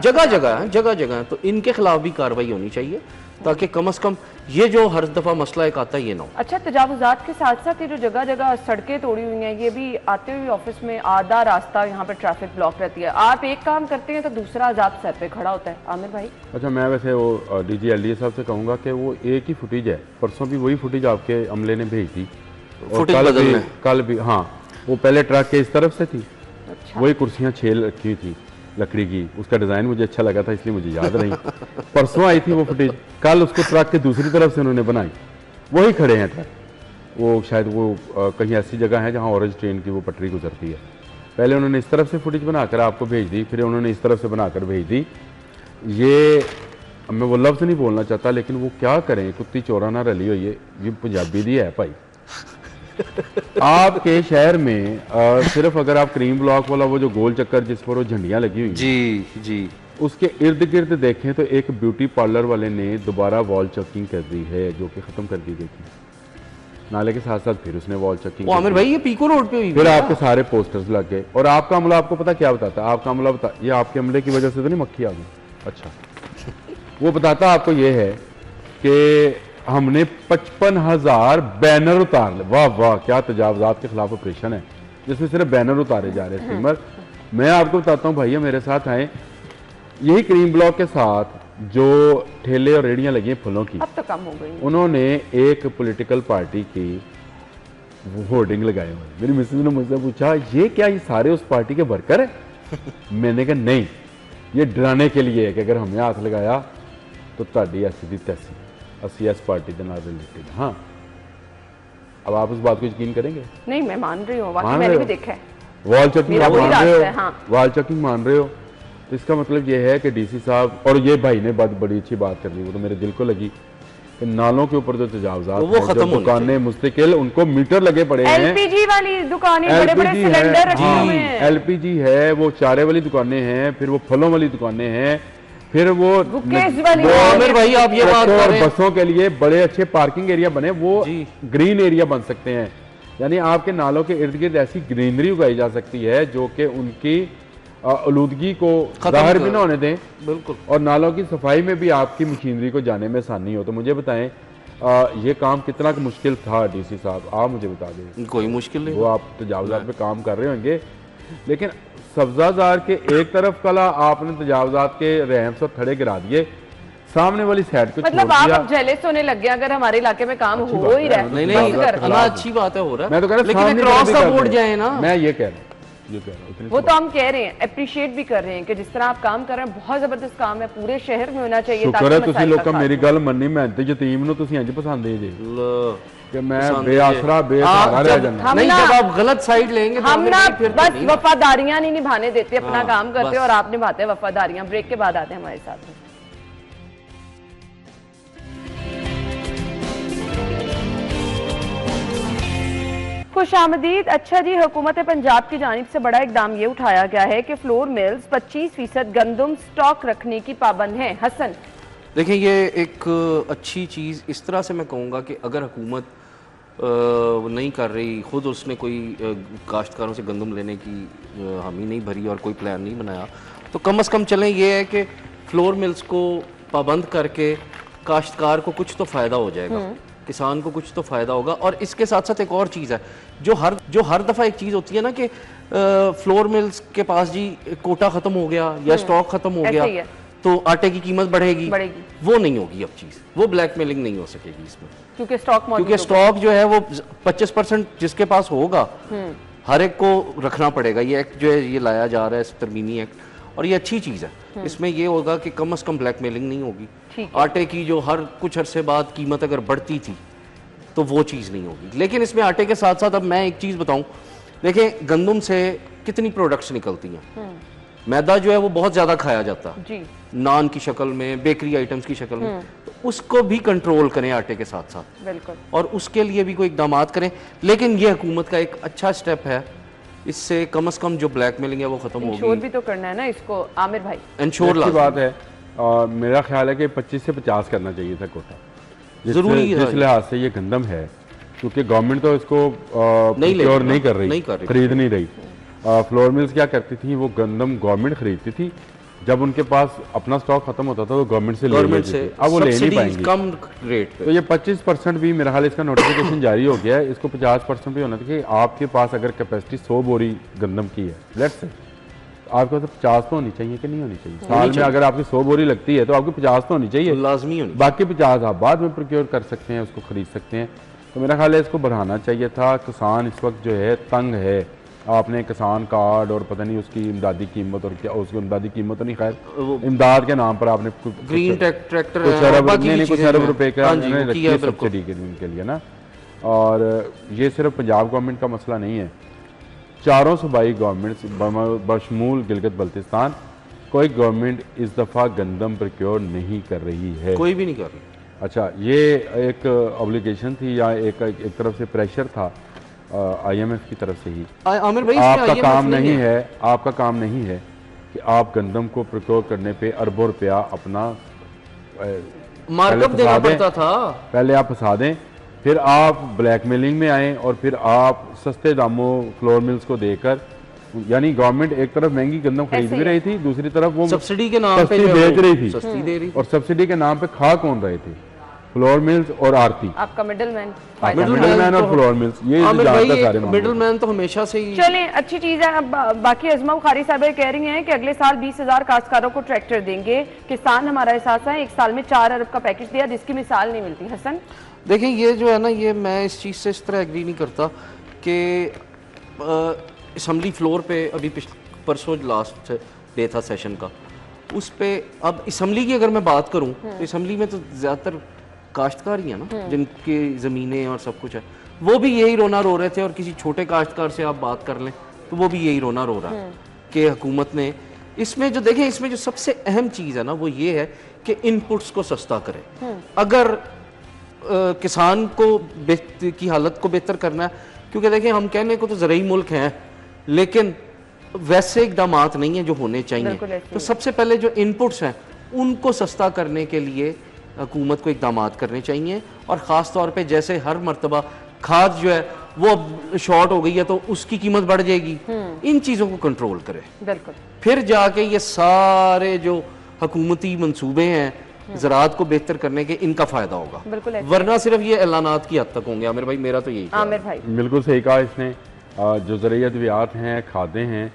जगह जगह तो इनके खिलाफ भी कार्रवाई होनी चाहिए, ताकि कम से कम ये जो हर दफा मसला एक आता है ये ना हो। अच्छा, तजावुज़ात के साथ साथ ये जो जगह जगह सड़कें तोड़ी हुई हैं, ये भी आते हुए ऑफिस में आधा रास्ता यहाँ पे ट्रैफिक ब्लॉक रहती है, आप एक काम करते हैं तो दूसरा अजाब सर पे खड़ा होता है। आमिर भाई, अच्छा, मैं वैसे वो डीजी एलडीए साहब से कहूँगा कि वो एक ही फुटेज है, परसों भी वही फुटेज आपके अमले ने भेजी थी, और कल भी हाँ, वो पहले ट्रक के इस तरफ से थी, वही कुर्सियाँ 6 रखी हुई थी लकड़ी की, उसका डिज़ाइन मुझे अच्छा लगा था इसलिए मुझे याद रही। परसों आई थी वो फुटेज, कल उसको ट्रक के दूसरी तरफ से उन्होंने बनाई, वही खड़े हैं ट्रक, वो शायद वो कहीं ऐसी जगह है जहाँ ऑरेंज ट्रेन की वो पटरी गुजरती है। पहले उन्होंने इस तरफ से फुटेज बनाकर आपको भेज दी, फिर उन्होंने इस तरफ से बनाकर भेज दी। ये मैं वो लफ्ज़ नहीं बोलना चाहता, लेकिन वो क्या करें, कुत्ती चोरा ना रली हुई है, ये पंजाबी दी है भाई। आपके शहर में सिर्फ अगर आप क्रीम ब्लॉक वाला वो जो गोल चक्कर जिस पर वो झंडियां लगी हुई जी, उसके इर्द गिर्द देखें तो एक ब्यूटी पार्लर वाले ने दोबारा वॉल चेकिंग कर दी है, जो कि खत्म कर दी गई थी। नाले के साथ साथ फिर उसने वॉल चेकिंग, आमिर भाई ये पीको रोड पे हुई, फिर आपके सारे पोस्टर्स लग गए। और आपका अमला आपको पता क्या बताता है? आपका अमला बता, ये आपके अमले की वजह से तो नहीं मक्खी आ गई, अच्छा, वो बताता आपको ये है कि हमने 55,000 बैनर उतार ले। वाह वाह, क्या तजावज़ात के खिलाफ ऑपरेशन है जिसमें सिर्फ बैनर उतारे जा रहे हैं। स्टीमर, मैं आपको बताता हूँ भैया, मेरे साथ आए, यही क्रीम ब्लॉक के साथ जो ठेले और रेहड़ियाँ लगी हैं फलों की, अब तो कम हो गई, उन्होंने एक पॉलिटिकल पार्टी की होर्डिंग लगाए हुए। मेरी मिसेज ने मुझसे पूछा, ये क्या ये सारे उस पार्टी के वर्कर है? मैंने कहा नहीं, ये डराने के लिए है कि अगर हमने हाथ लगाया तो ताड़ी ऐसी दी तैसी, असि इस पार्टी के नाल रिलेटेड। हाँ, अब आप उस बात को यकीन करेंगे? नहीं, मैं मान रही हूँ, मैंने भी देखा है। वॉल चेकिंग मान रहे हो? हाँ। वॉल चेकिंग मान रहे हो, तो इसका मतलब ये है कि डीसी साहब और ये भाई ने बड़ी अच्छी बात कर दी, वो तो मेरे दिल को लगी कि नालों के ऊपर जो तजावज़ात वो खत्म, दुकानें मुस्तकिल उनको मीटर लगे पड़े हैं, एलपीजी वाली दुकानें, बड़े-बड़े सिलेंडर रखे हुए हैं, एलपीजी है, वो चारे वाली दुकानें हैं, फिर वो फलों वाली दुकानें हैं, फिर वो आमिर भाई आप ये बात कर रहे हैं, बसों के लिए बड़े अच्छे पार्किंग एरिया बने, वो ग्रीन एरिया बन सकते हैं, यानी आपके नालों के इर्द गिर्द ऐसी ग्रीनरी उगाई जा सकती है जो कि उनकी आलूदगी को जाहिर भी ना होने दें, बिल्कुल, और नालों की सफाई में भी आपकी मशीनरी को जाने में आसानी हो। तो मुझे बताएं, ये काम कितना मुश्किल था डीसी साहब, आप मुझे बता दें। कोई मुश्किल नहीं, वो आप तजावज़ात पे काम कर रहे होंगे, लेकिन सब्जाजार के एक तरफ कला आपने तजावज़ात के रहम से थड़े गिरा दिए, सामने वाली साइड को मतलब आप अब जेलस होने लग गए अगर हमारे इलाके में काम हो ही रहा है। नहीं, अच्छी बात है, हो रहा है, मैं तो कह रहा लेकिन क्रॉस द बोर्ड जाए ना, मैं ये कह रहा हूँ, वो तो हम कह रहे हैं, अप्रिशिएट भी कर रहे हैं कि जिस तरह आप काम कर रहे हैं बहुत जबरदस्त काम है, पूरे शहर में होना चाहिए। शुक्र है तुसी लोग मेरी गल मन्नी, मैं ते यतीम नु तुसी इंज पसंद है जी कि मैं बेआसरा बेसहारा रह जाना। नहीं, जब आप गलत साइड लेंगे तो हम ना बस वफादारियां नहीं निभाने देते, अपना काम करते और आप निभाते हैं वफादारियां। ब्रेक के बाद आते हैं हमारे साथ में। खुशामदीद। अच्छा जी, हुकूमत पंजाब की जानिब से बड़ा इकदाम ये उठाया गया है कि फ्लोर मिल्स 25% गंदम स्टॉक रखने की पाबंद हैं। हसन, देखिए ये एक अच्छी चीज़ इस तरह से मैं कहूँगा कि अगर हुकूमत नहीं कर रही, ख़ुद उसने कोई काश्तकारों से गंदम लेने की हामी नहीं भरी और कोई प्लान नहीं बनाया, तो कम से कम चलें ये है कि फ्लोर मिल्स को पाबंद करके काश्तकार को कुछ तो फ़ायदा हो जाएगा, किसान को कुछ तो फ़ायदा होगा। और इसके साथ साथ एक और चीज़ है जो हर दफ़ा एक चीज़ होती है ना कि फ्लोर मिल्स के पास जी कोटा ख़त्म हो गया या स्टॉक ख़त्म हो गया तो आटे की कीमत बढ़ेगी, वो नहीं होगी अब चीज़, वो ब्लैकमेलिंग नहीं हो सकेगी इसमें, क्योंकि स्टॉक जो है वो 25% जिसके पास होगा हर एक को रखना पड़ेगा। ये एक्ट जो है ये लाया जा रहा है, तरमीमी एक्ट, और ये अच्छी चीज़ है। इसमें ये होगा कि कम से कम ब्लैकमेलिंग नहीं होगी। आटे की जो हर कुछ अरसे बाद कीमत अगर बढ़ती थी तो वो चीज़ नहीं होगी। लेकिन इसमें आटे के साथ साथ अब मैं एक चीज़ बताऊं, देखें गंदम से कितनी प्रोडक्ट्स निकलती हैं। मैदा जो है वो बहुत ज़्यादा खाया जाता है जी, नान की शक्ल में, बेकरी आइटम्स की शक्ल में, तो उसको भी कंट्रोल करें आटे के साथ साथ, बिल्कुल। और उसके लिए भी कोई इकदाम करें। लेकिन ये हुकूमत का एक अच्छा स्टेप है, इससे कम से कम जो ब्लैकमेलिंग है वो खत्म इंश्योर होगी। भी तो करना है ना इसको आमिर भाई। इंश्योर अच्छी बात है। मेरा ख्याल है कि 25 से 50 करना चाहिए था कोटा, जरूरी है। जिस लिहाज से ये गंदम है, क्योंकि गवर्नमेंट तो इसको नहीं ले प्योर रही, नहीं कर रही, नहीं कर रही। खरीद नहीं रही। फ्लोर मिल्स क्या करती थी, वो गंदम गवर्नमेंट खरीदती थी, जब उनके पास अपना स्टॉक खत्म होता था तो गवर्नमेंट से ले गवर्नमेंट लेती से थी। अब वो ले नहीं सब्सिडी पाएंगी। कम रेट पे। तो ये 25% भी मेरा हाल इसका नोटिफिकेशन जारी हो गया है, इसको 50% भी होना चाहिए। आपके पास अगर कैपेसिटी 100 बोरी गंदम की है, लेट्स से, आपके पास 50 तो होनी चाहिए कि नहीं होनी चाहिए? साल में अगर आपकी 100 बोरी लगती है तो आपकी 50 तो होनी चाहिए, लाजमी होनी। बाकी 50 आप बाद में प्रोक्योर कर सकते हैं, उसको खरीद सकते हैं। तो मेरा ख्याल है इसको बढ़ाना चाहिए था। किसान इस वक्त जो है तंग है। आपने किसान कार्ड और पता नहीं उसकी इमदादी कीमत और क्या, उसकी इमदादी कीमत तो नहीं, खैर इमदाद के नाम पर आपने ग्रीन ट्रैक्टर कुछ अरब रुपए का हाँ जी, वो रखी किया है है बिल्कुल। सब्सिडी के लिए ना। और ये सिर्फ पंजाब गवर्नमेंट का मसला नहीं है, चारों सूबाई गवर्नमेंट बशमूल गिलगित बल्तिस्तान, कोई गवर्नमेंट इस दफ़ा गंदम प्रोक्योर नहीं कर रही है। कोई भी नहीं कर रही। अच्छा, ये एक ऑब्लिगेशन थी या एक तरफ से प्रेशर था IMF की तरफ से ही। आमिर भाई आपका इसमें काम IMF नहीं है, आपका काम नहीं है कि आप गंदम को प्रोक्योर करने पे अरबों रुपया अपना मार्कअप पहले देना फंसा दें। पड़ता था। पहले आप फंसा दें, फिर आप ब्लैकमेलिंग में आए और फिर आप सस्ते दामों फ्लोर मिल्स को देकर, यानी गवर्नमेंट एक तरफ महंगी गंदम खरीद ऐसे भी ही रही थी, दूसरी तरफ वो सब्सिडी के नाम पे सस्ती जो है बेच वो रही थी, सस्ती दे रही। और सब्सिडी के नाम पे खा कौन रहे थे? फ्लोर मिल्स और आरती, आपका मिडलमैन। मिडलमैन और फ्लोर मिल्स, ये आमिर जानता भाई सारे मामले। मिडलमैन तो हमेशा से ही। चलें, अच्छी चीज है। अब बाकी अजमा बुखारी साहब कह रही हैं कि अगले साल 20,000 काश्तकारों को ट्रैक्टर देंगे। किसान हमारा एहसास है 1 साल में 4 अरब का पैकेज दिया, जिसकी मिसाल नहीं मिलती। हसन, देखिए ये जो है ना, ये मैं इस चीज़ से इस तरह एग्री नहीं करता कि असम्बली फ्लोर पे अभी परसों लास्ट डे था सेशन का, उस पे अब असम्बली की अगर मैं बात करूं तो असम्बली में तो ज़्यादातर काश्तकार ही है ना, जिनकी ज़मीनें और सब कुछ है, वो भी यही रोना रो रहे थे। और किसी छोटे काश्तकार से आप बात कर लें तो वो भी यही रोना रो रहा है कि हुकूमत ने इसमें जो, देखें इसमें जो सबसे अहम चीज़ है ना वो ये है कि इनपुट्स को सस्ता करें। अगर किसान को की हालत को बेहतर करना है, क्योंकि देखिए हम कहने को तो ज़रूरी मुल्क हैं लेकिन वैसे इकदाम नहीं है जो होने चाहिए। तो सबसे पहले जो इनपुट्स हैं उनको सस्ता करने के लिए हुकूमत को इकदाम करने चाहिए। और ख़ास तौर पे जैसे हर मरतबा खाद जो है वो अब शॉर्ट हो गई है तो उसकी कीमत बढ़ जाएगी, इन चीज़ों को कंट्रोल करें, बिल्कुल। फिर जाके ये सारे जो हुकूमती मंसूबे हैं ज़राअत को बेहतर करने के, इनका फ़ायदा होगा। बिल्कुल, वरना सिर्फ ये ऐलानात की हद तक होंगे। आमिर भाई मेरा तो यही ख्याल है। आमिर भाई बिल्कुल सही कहा इसने। जो ज़रूरी अद्वियात हैं, खादें हैं,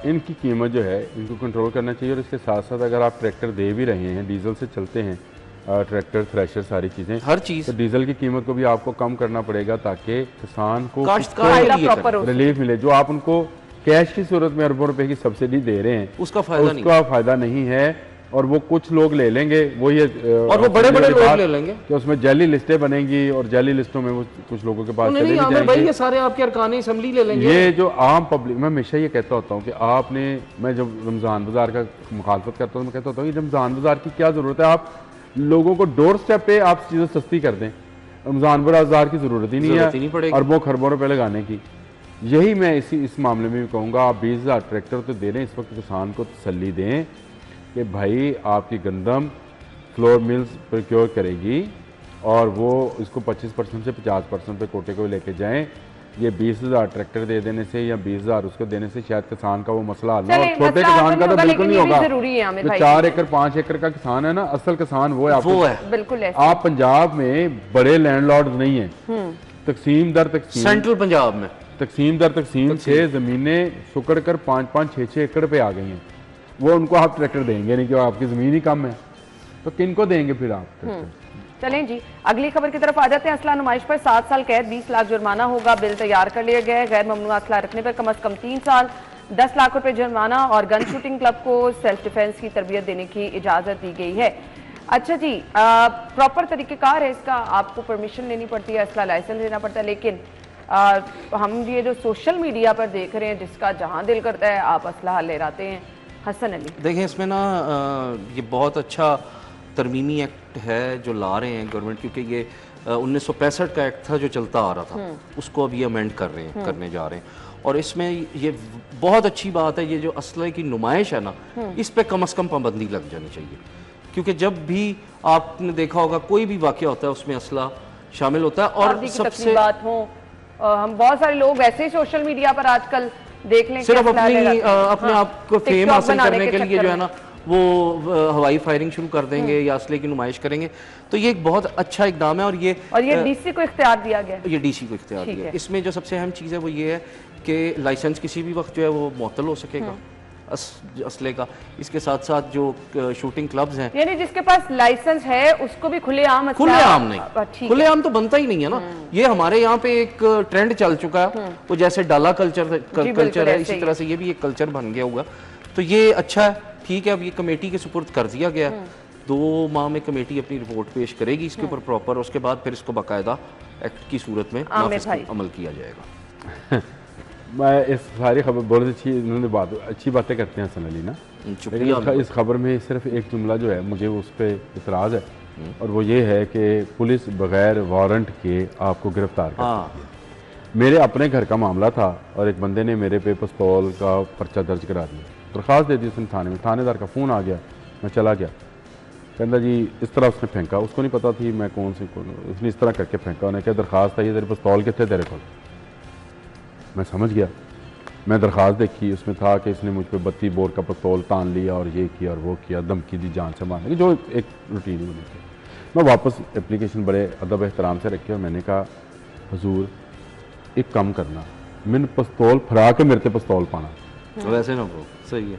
इनकी कीमत जो है इनको कंट्रोल करना चाहिए। और इसके साथ साथ अगर आप ट्रैक्टर दे भी रहे हैं, डीजल से चलते हैं ट्रैक्टर, थ्रेशर, सारी चीज़ें, हर चीज़, तो डीजल की कीमत को भी आपको कम करना पड़ेगा ताकि किसान को फायदा प्रॉपर हो। रिलीफ मिले। जो आप उनको कैश की सूरत में अरबों रुपए की सब्सिडी दे रहे हैं उसका फ़ायदा नहीं, उसका फ़ायदा नहीं है। और वो कुछ लोग ले लेंगे, वो ये और वो बड़े बड़े लोग ले लेंगे कि उसमें जाली लिस्टें बनेंगी और जाली लिस्टों में वो कुछ लोगों के पास चले नहीं। भी आमिर भाई जाएंगे। ये सारे आपके अरकान असम्बली ले लेंगे। ये जो आम पब्लिक, मैं हमेशा ये कहता होता हूँ कि आपने, मैं जब रमज़ान बाज़ार का मुखालफत करता हूँ, मैं कहता होता हूँ कि रमज़ान बाज़ार की क्या ज़रूरत है? आप लोगों को डोर स्टेप पे आप चीज़ें सस्ती कर दें, रमज़ान बाज़ार की ज़रूरत ही नहीं है अरबों खरबों रुपये लगाने की। यही मैं इस मामले में भी कहूँगा, आप 20,000 ट्रैक्टर तो दे रहे हैं, इस वक्त किसान को तसल्ली दें कि भाई आपकी गंदम फ्लोर मिल्स प्रोक्योर करेगी और वो इसको 25% से 50% पे कोटे को लेके जाएं। ये 20,000 ट्रैक्टर दे देने से या 20,000 उसको देने से शायद किसान का वो मसला हल हो। और छोटे किसान का तो बिल्कुल नहीं होगा। जो 4 एकड़ 5 एकड़ का किसान है ना, असल किसान वो है। वो है बिल्कुल। आप पंजाब में बड़े लैंडलॉर्ड नहीं है, तकसीम दर तकसीम, सेंट्रल पंजाब में तकसीम दर तकसीम से जमीनें सुकड़ कर 5-5, 6-6 एकड़ पे आ गई हैं। वो उनको आप ट्रैक्टर देंगे नहीं, क्यों? आपकी ज़मीन ही कम है, तो किनको देंगे फिर आप ट्रैक्टर? चलें जी, अगली खबर की तरफ आ जाते हैं। असला नुमाइश पर 7 साल कैद, 20 लाख जुर्माना होगा। बिल तैयार कर लिया गया है। गैर ममनू असला रखने पर कम से कम 3 साल, 10 लाख रुपए जुर्माना और गन शूटिंग क्लब को सेल्फ डिफेंस की तरबियत देने की इजाजत दी गई है। अच्छा जी, प्रॉपर तरीक़ेकार है इसका, आपको परमिशन लेनी पड़ती है, असला लाइसेंस लेना पड़ता है, लेकिन हम ये जो सोशल मीडिया पर देख रहे हैं जिसका जहां दिल करता है आप असला ले आते हैं। हसन अली, देखें इसमें ना ये बहुत अच्छा तरमीमी एक्ट है जो ला रहे हैं गवर्नमेंट, क्योंकि ये 1965 का एक्ट था जो चलता आ रहा था, उसको अब ये अमेंड कर रहे हैं, करने जा रहे हैं। और इसमें ये बहुत अच्छी बात है, ये जो असले की नुमाइश है ना, इस पे कम से कम पाबंदी लग जानी चाहिए, क्योंकि जब भी आपने देखा होगा कोई भी वाक़या होता है उसमें असला शामिल होता है। और सबसे बात हो, हम बहुत सारे लोग वैसे ही सोशल मीडिया पर आजकल देख लें सिर्फ अपने आप को फेम हासिल करने के लिए जो है ना वो हवाई फायरिंग शुरू कर देंगे या असले की नुमाइश करेंगे। तो ये एक बहुत अच्छा इकदाम है, और ये डीसी को इख्तियार दिया गया, ये डीसी को इख्तियार दिया। इसमें जो सबसे अहम चीज़ है वो ये है कि लाइसेंस किसी भी वक्त जो है वो मुअत्तल हो सकेगा असले का। इसके साथ साथ जो शूटिंग क्लब्स हैं, यानी जिसके पास लाइसेंस है उसको भी खुलेआम नहीं, खुलेआम तो बनता ही नहीं है ना। ये हमारे यहाँ पे एक ट्रेंड चल चुका है, वो जैसे डाला कल्चर है, इसी तरह से ये भी एक कल्चर बन गया हुआ। तो ये अच्छा है, ठीक है। अब ये कमेटी के सुपुर्द कर दिया गया, 2 माह में कमेटी अपनी रिपोर्ट पेश करेगी इसके ऊपर प्रॉपर, उसके बाद फिर इसको बाकायदा एक्ट की सूरत में अमल किया जाएगा। मैं इस सारी खबर बहुत अच्छी, इन्होंने अच्छी बातें करते हैं हसन अली ना, लेकिन इस खबर में सिर्फ एक जुमला जो है मुझे उस पर इतराज़ है, और वो ये है कि पुलिस बगैर वारंट के आपको गिरफ्तार कर सकती है। मेरे अपने घर का मामला था और एक बंदे ने मेरे पे पिस्तौल का पर्चा दर्ज करा दिया, दरख्वास्त दे दी उसने थाने में, थानेदार का फ़ोन आ गया, मैं चला गया, कहता जी इस तरह उसने फेंका, उसको नहीं पता थी मैं कौन, उसने इस तरह करके फेंका, उन्हें क्या दरख्वास्त था, ये तेरे पिस्तौल कितने तेरे को। मैं समझ गया, मैं दरख्वास्त देखी, उसमें था कि इसने मुझ पर 32 बोर का पिस्तौल तान लिया और ये किया और वो किया, धमकी दी जान से मारने की, जो एक रूटीन ही बनी थी। मैं वापस एप्लीकेशन बड़े अदब एहतराम से रखी और मैंने कहा हुजूर एक कम करना, मैंने पिस्तौल फरा के मेरे पे पिस्तौल पाना, वैसे ना ब्रो, सही है,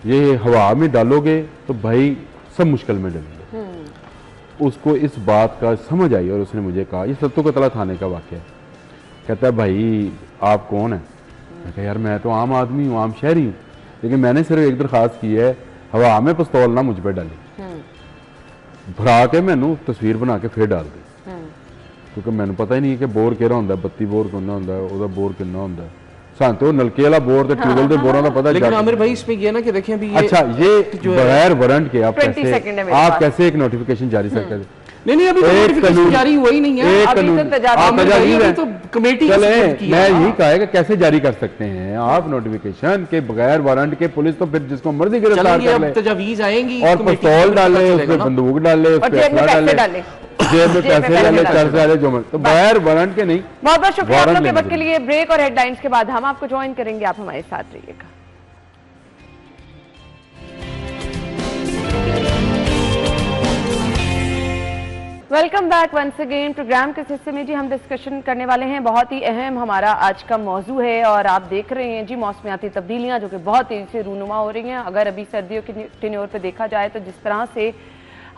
ये हवा में डालोगे तो भाई सब मुश्किल में डालेंगे। उसको इस बात का समझ आई और उसने मुझे कहा, ये सत्तू कतला थाने का वाक़या है, कहता है भाई आप कौन है? मैं कहा यार मैं तो आम आदमी हूँ, आम शहरी हूँ, लेकिन मैंने सिर्फ एक दरख्वास्त की है, हवा में पिस्तौल ना मुझ पर डाले, भरा के मैनू तस्वीर बना के फिर डाल दी, क्योंकि मैंने पता ही नहीं कि बोर केड़ा होंदा, 32 बोर कितना होंदा, ओदा बोर कितना होंदा, सान तो नलके वाला बोर ते ट्यूबवेल दे बोरां दा पता। लेकिन आमिर भाई इसमें ये ना कि देखें अभी अच्छा ये बगैर वारंट के आप कैसे एक नोटिफिकेशन जारी सकते हैं? नहीं अभी तो नोटिफिकेशन जारी हुआ ही नहीं है, अभी तो कमेटी मैं यही कहा है कि कैसे जारी कर सकते हैं आप नोटिफिकेशन के बगैर वारंट के? पुलिस तो फिर जिसको मर्जी गिरफ्तार कर ले, तजावीज आएंगी और पिस्तौल डाले, उसमें बंदूक डाले, जेब में पैसे डाले, चर्च डाले, जो तो बगैर वारंट के नहीं। बहुत बहुत शुक्रिया आप लोग के वक्त के लिए। ब्रेक और हेडलाइंस के बाद हम आपको ज्वाइन करेंगे, आप हमारे साथ रहिएगा। Welcome back once again. Program के हिस्से में जी हम डिस्कशन करने वाले हैं, बहुत ही अहम हमारा आज का मौजू है, और आप देख रहे हैं जी मौसमियाती तब्दीलियां जो कि बहुत तेजी से रूनुमा हो रही हैं। अगर अभी सर्दियों की टेन्योर पे देखा जाए तो जिस तरह से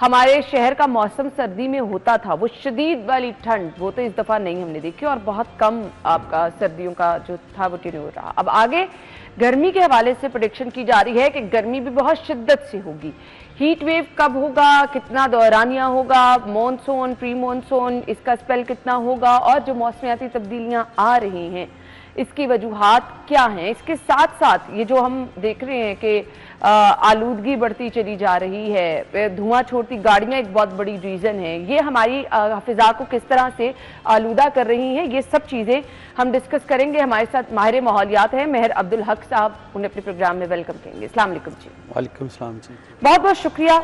हमारे शहर का मौसम सर्दी में होता था, वो शदीद वाली ठंड वो तो इस दफ़ा नहीं हमने देखी, और बहुत कम आपका सर्दियों का जो था वो टेन्योर रहा। अब आगे गर्मी के हवाले से प्रेडिक्शन की जा रही है कि गर्मी भी बहुत शिद्दत से होगी। हीट वेव कब होगा, कितना दौरानिया होगा, मॉनसून, प्री मॉनसून, इसका स्पेल कितना होगा, और जो मौसमियाती तब्दीलियां आ रही हैं इसकी वजूहात क्या हैं। इसके साथ साथ ये जो हम देख रहे हैं कि आलूदगी बढ़ती चली जा रही है, धुआं छोड़ती गाड़ियां एक बहुत बड़ी रीज़न है, ये हमारी फिजा को किस तरह से आलूदा कर रही हैं, ये सब चीज़ें हम डिस्कस करेंगे। हमारे साथ माहिर माहौलियात हैं मेहर अब्दुल हक साहब, उन्हें अपने प्रोग्राम में वेलकम करेंगे। अस्सलाम वालेकुम जी। वालेकुम सलाम जी। बहुत बहुत शुक्रिया।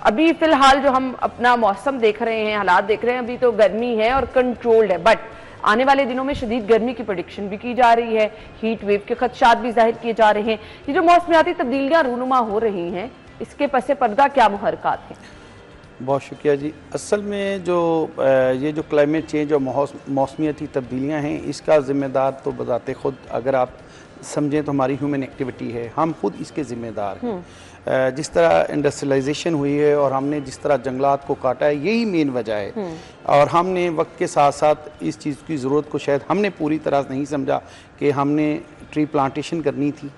अभी फिलहाल जो हम अपना मौसम देख रहे हैं, हालात देख रहे हैं, अभी तो गर्मी है और कंट्रोल्ड है, बट आने वाले दिनों में शदीद गर्मी की प्रेडिक्शन भी की जा रही है, हीट वेव के खदशात भी जाहिर किए जा रहे हैं। ये जो मौसमियाती तब्दीलियां रूनुमा हो रही हैं, इसके पसे पर्दा क्या मुहरकात हैं? बहुत शुक्रिया जी। असल में जो ये जो क्लाइमेट चेंज और मौसमियाती तब्दीलियां हैं, इसका ज़िम्मेदार तो बजाते खुद अगर आप समझें तो हमारी ह्यूमन एक्टिविटी है, हम खुद इसके ज़िम्मेदार हैं। जिस तरह इंडस्ट्रियलाइजेशन हुई है और हमने जिस तरह जंगलात को काटा है, यही मेन वजह है। और हमने वक्त के साथ साथ इस चीज़ की ज़रूरत को शायद हमने पूरी तरह नहीं समझा कि हमने ट्री प्लांटेशन करनी थी,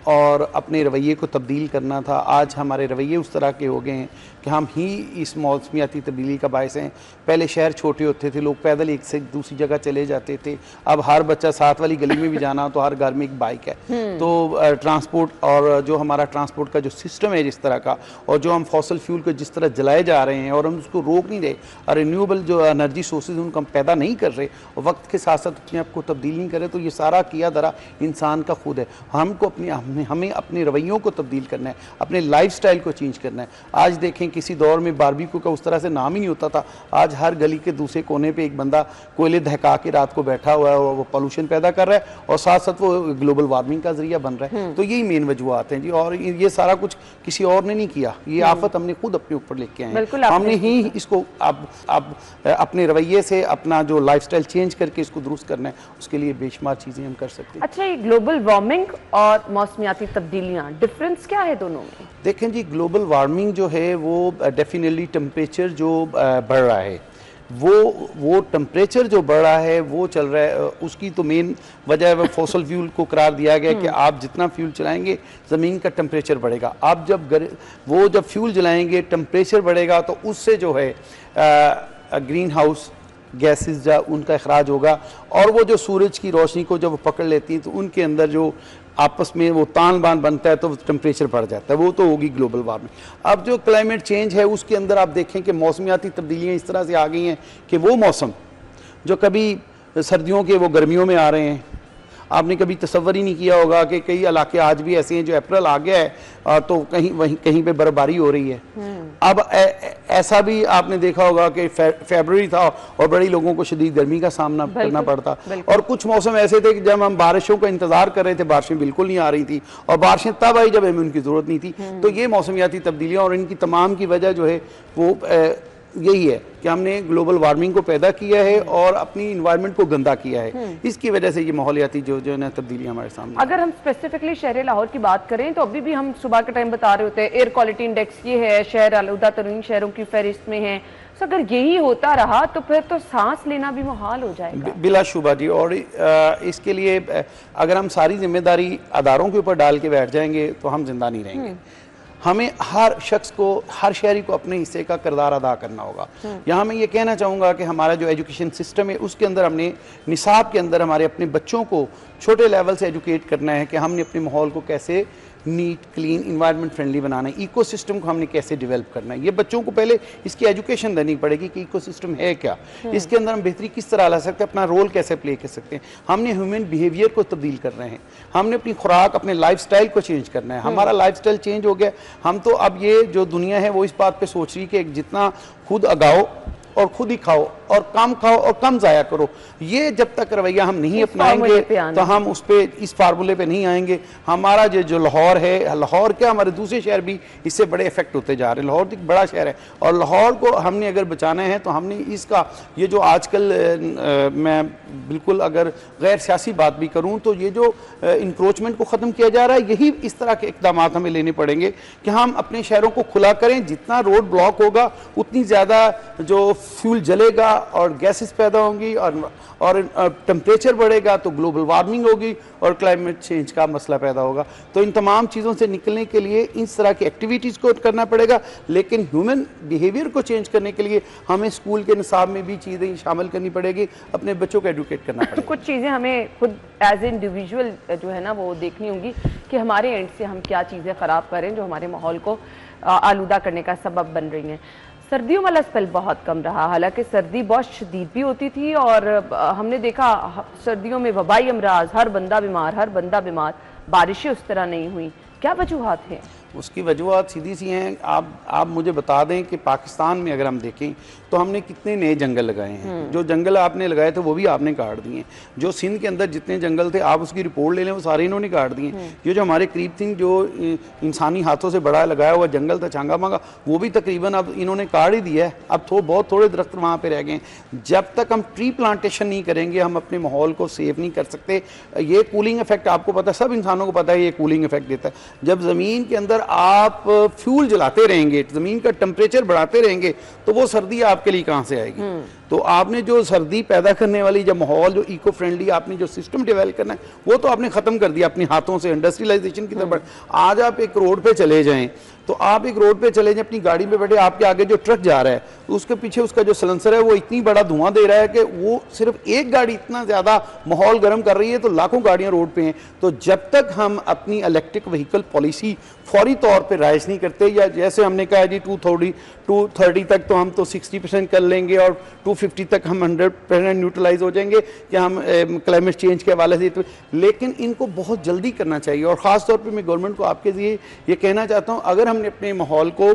और अपने रवैये को तब्दील करना था। आज हमारे रवैये उस तरह के हो गए हैं कि हम ही इस मौसमियाती तब्दीली का बायस हैं। पहले शहर छोटे होते थे, लोग पैदल एक से दूसरी जगह चले जाते थे। अब हर बच्चा साथ वाली गली में भी जाना तो हर घर में एक बाइक है। तो ट्रांसपोर्ट और जो हमारा ट्रांसपोर्ट का जो सिस्टम है जिस तरह का, और जो हम फॉसल फ्यूल को जिस तरह जलाए जा रहे हैं और हम उसको रोक नहीं रहे, और रिन्यूएबल जो एनर्जी सोर्सेज उनको हम पैदा नहीं कर रहे और वक्त के साथ साथ अपने आप को तब्दील नहीं कर रहे, तो ये सारा किया धरा इंसान का खुद है। हमको हमें अपने रवैयों को तब्दील करना है, अपने लाइफस्टाइल को चेंज करना है। आज देखें किसी दौर में बारबेक्यू का उस तरह से नाम ही नहीं होता था। आज हर गली के दूसरे कोने पे एक बंदा कोयले दहका के रात को बैठा हुआ है और वो पोल्यूशन पैदा कर रहा है और साथ साथ वो ग्लोबल वार्मिंग का जरिया बन रहा है। तो यही मेन वजूहत हैं जी, और ये सारा कुछ किसी और ने नहीं किया, ये आफत हमने खुद अपने ऊपर लेके आए हैं। हमने ही इसको अब अपने रवैये से अपना जो लाइफस्टाइल चेंज करके इसको दुरुस्त करना है, उसके लिए बेशुमार चीज़ें हम कर सकते हैं। अच्छा, ये ग्लोबल वार्मिंग और मौसमियाती तब्दीलियाँ, डिफरेंस क्या है दोनों में? देखें जी, ग्लोबल वार्मिंग जो है वो डेफिनेटली टेम्परेचर जो बढ़ रहा है, वो टेम्परेचर जो बढ़ रहा है वो चल रहा है, उसकी तो मेन वजह है फॉसल फ्यूल को करार दिया गया कि आप जितना फ्यूल चलाएंगे ज़मीन का टेम्परेचर बढ़ेगा। आप जब फ्यूल जलाएंगे टेम्परेचर बढ़ेगा तो उससे जो है ग्रीन हाउस गैसेस जो उनका अखराज होगा, और वो जो सूरज की रोशनी को जब पकड़ लेती हैं तो उनके अंदर जो आपस में वो तान बान बनता है तो टेम्परेचर बढ़ जाता है, वो तो होगी ग्लोबल वार्मिंग। अब जो क्लाइमेट चेंज है उसके अंदर आप देखें कि मौसमियाती तब्दीलियाँ इस तरह से आ गई हैं कि वो मौसम जो कभी सर्दियों के वो गर्मियों में आ रहे हैं। आपने कभी तसव्वुर ही नहीं किया होगा कि कई इलाके आज भी ऐसे हैं जो अप्रैल आ गया है तो कहीं पे बर्फबारी हो रही है। अब ऐसा भी आपने देखा होगा कि फरवरी था और बड़ी लोगों को शदीद गर्मी का सामना करना पड़ता, और कुछ मौसम ऐसे थे कि जब हम बारिशों का इंतजार कर रहे थे बारिशें बिल्कुल नहीं आ रही थी, और बारिशें तब आई जब हमें उनकी ज़रूरत नहीं थी। तो ये मौसमियाती तब्दीलियाँ और इनकी तमाम की वजह जो है वो यही है कि हमने ग्लोबल वार्मिंग को पैदा किया है और अपनी इन्वायरमेंट को गंदा किया है। इसकी वजह से ये माहौलियाती जो है ना तब्दीलियाँ हमारे सामने। अगर हम स्पेसिफिकली शहर लाहौर की बात करें तो अभी भी हम सुबह के टाइम बता रहे होते हैं एयर क्वालिटी इंडेक्स ये है, शहर आलूदा तरीन शहरों की फहरिस्त में है। तो अगर यही होता रहा तो फिर तो सांस लेना भी मुहाल हो जाएगा। बिलाशुबा जी, और इसके लिए अगर हम सारी जिम्मेदारी अदारों के ऊपर डाल के बैठ जाएंगे तो हम जिंदा नहीं रहेंगे। हमें हर शख्स को, हर शहरी को अपने हिस्से का किरदार अदा करना होगा। यहाँ मैं ये कहना चाहूँगा कि हमारा जो एजुकेशन सिस्टम है उसके अंदर हमने निसाब के अंदर हमारे अपने बच्चों को छोटे लेवल से एजुकेट करना है कि हमने अपने माहौल को कैसे नीट, क्लीन, इन्वायरमेंट फ्रेंडली बनाना है, इकोसिस्टम को हमने कैसे डेवलप करना है। ये बच्चों को पहले इसकी एजुकेशन देनी पड़ेगी कि इकोसिस्टम है क्या, इसके अंदर हम बेहतरी किस तरह ला सकते हैं, अपना रोल कैसे प्ले कर सकते हैं। हमने ह्यूमन बिहेवियर को तब्दील कर रहे हैं, हमने अपनी खुराक, अपने लाइफस्टाइल को चेंज करना है। हमारा लाइफस्टाइल चेंज हो गया, हम तो अब ये जो दुनिया है वो इस बात पर सोच रही है कि जितना खुद उगाओ और खुद ही खाओ और कम खाओ और कम जाया करो। ये जब तक रवैया हम नहीं अपनाएंगे तो हम उस पे, इस फार्मूले पे नहीं आएंगे। हमारा जो लाहौर है, लाहौर क्या हमारे दूसरे शहर भी इससे बड़े इफेक्ट होते जा रहे हैं। लाहौर एक बड़ा शहर है और लाहौर को हमने अगर बचाना है तो हमने इसका, ये जो आजकल मैं बिल्कुल अगर गैर सियासी बात भी करूँ तो ये जो इंक्रोचमेंट को ख़त्म किया जा रहा है, यही इस तरह के इक़दाम हमें लेने पड़ेंगे कि हम अपने शहरों को खुला करें। जितना रोड ब्लॉक होगा उतनी ज़्यादा जो फ्यूल जलेगा और गैसेस पैदा होंगी और टेम्परेचर बढ़ेगा तो ग्लोबल वार्मिंग होगी और क्लाइमेट चेंज का मसला पैदा होगा। तो इन तमाम चीज़ों से निकलने के लिए इस तरह की एक्टिविटीज़ को करना पड़ेगा, लेकिन ह्यूमन बिहेवियर को चेंज करने के लिए हमें स्कूल के निसाब में भी चीज़ें शामिल करनी पड़ेगी, अपने बच्चों को एडुकेट करना पड़ेगा। कुछ चीज़ें हमें खुद एज इंडिविजुअल जो है ना वो देखनी होगी कि हमारे एंड से हम क्या चीज़ें ख़राब करें जो हमारे माहौल को आलूदा करने का सबब बन रही हैं। सर्दियों वाला स्पेल बहुत कम रहा, हालांकि सर्दी बहुत शदीद भी होती थी और हमने देखा सर्दियों में वबाई अमराज, हर बंदा बीमार, बारिशें उस तरह नहीं हुई। क्या वजूहात हैं? उसकी वजूहत सीधी सी हैं। आप मुझे बता दें कि पाकिस्तान में अगर हम देखें तो हमने कितने नए जंगल लगाए हैं। जो जंगल आपने लगाए थे वो भी आपने काट दिए। जो सिंध के अंदर जितने जंगल थे आप उसकी रिपोर्ट ले लें, वो सारे इन्होंने काट दिए। ये जो हमारे करीब थी, जो इंसानी हाथों से बड़ा लगाया हुआ जंगल था चांगा मांगा, वो भी तकरीबन अब इन्होंने काट ही दिया है। अब बहुत थोड़े दरख्त वहाँ पर रह गए। जब तक हम ट्री प्लांटेशन नहीं करेंगे हम अपने माहौल को सेव नहीं कर सकते। ये कूलिंग इफेक्ट आपको पता है, सब इंसानों को पता है ये कूलिंग इफेक्ट देता है। जब ज़मीन के अंदर आप फ्यूल जलाते रहेंगे, ज़मीन का टेम्परेचर बढ़ाते रहेंगे, तो वो सर्दी आपके लिए कहाँ से आएगी। तो आपने जो सर्दी पैदा करने वाली जो माहौल, जो इको फ्रेंडली आपने जो सिस्टम डेवलप करना है, वो तो आपने ख़त्म कर दिया अपने हाथों से, इंडस्ट्रियलाइजेशन की तरफ। आज आप एक रोड पे चले जाएं, तो आप एक रोड पे चले जाएं, अपनी गाड़ी में बैठे, आपके आगे जो ट्रक जा रहा है उसके पीछे उसका जो सिलेंसर है वो इतनी बड़ा धुआं दे रहा है कि वो सिर्फ एक गाड़ी इतना ज़्यादा माहौल गर्म कर रही है, तो लाखों गाड़ियां रोड पे हैं। तो जब तक हम अपनी इलेक्ट्रिक व्हीकल पॉलिसी फौरी तौर पे राइज नहीं करते, या जैसे हमने कहा जी 230 तक तो हम तो 60% कर लेंगे और 250 तक हम 100% न्यूट्रलाइज हो जाएंगे कि हम क्लाइमेट चेंज के हवाले से, लेकिन इनको बहुत जल्दी करना चाहिए। और ख़ास तौर पे मैं गवर्नमेंट को आपके लिए ये कहना चाहता हूँ, अगर हमने अपने माहौल को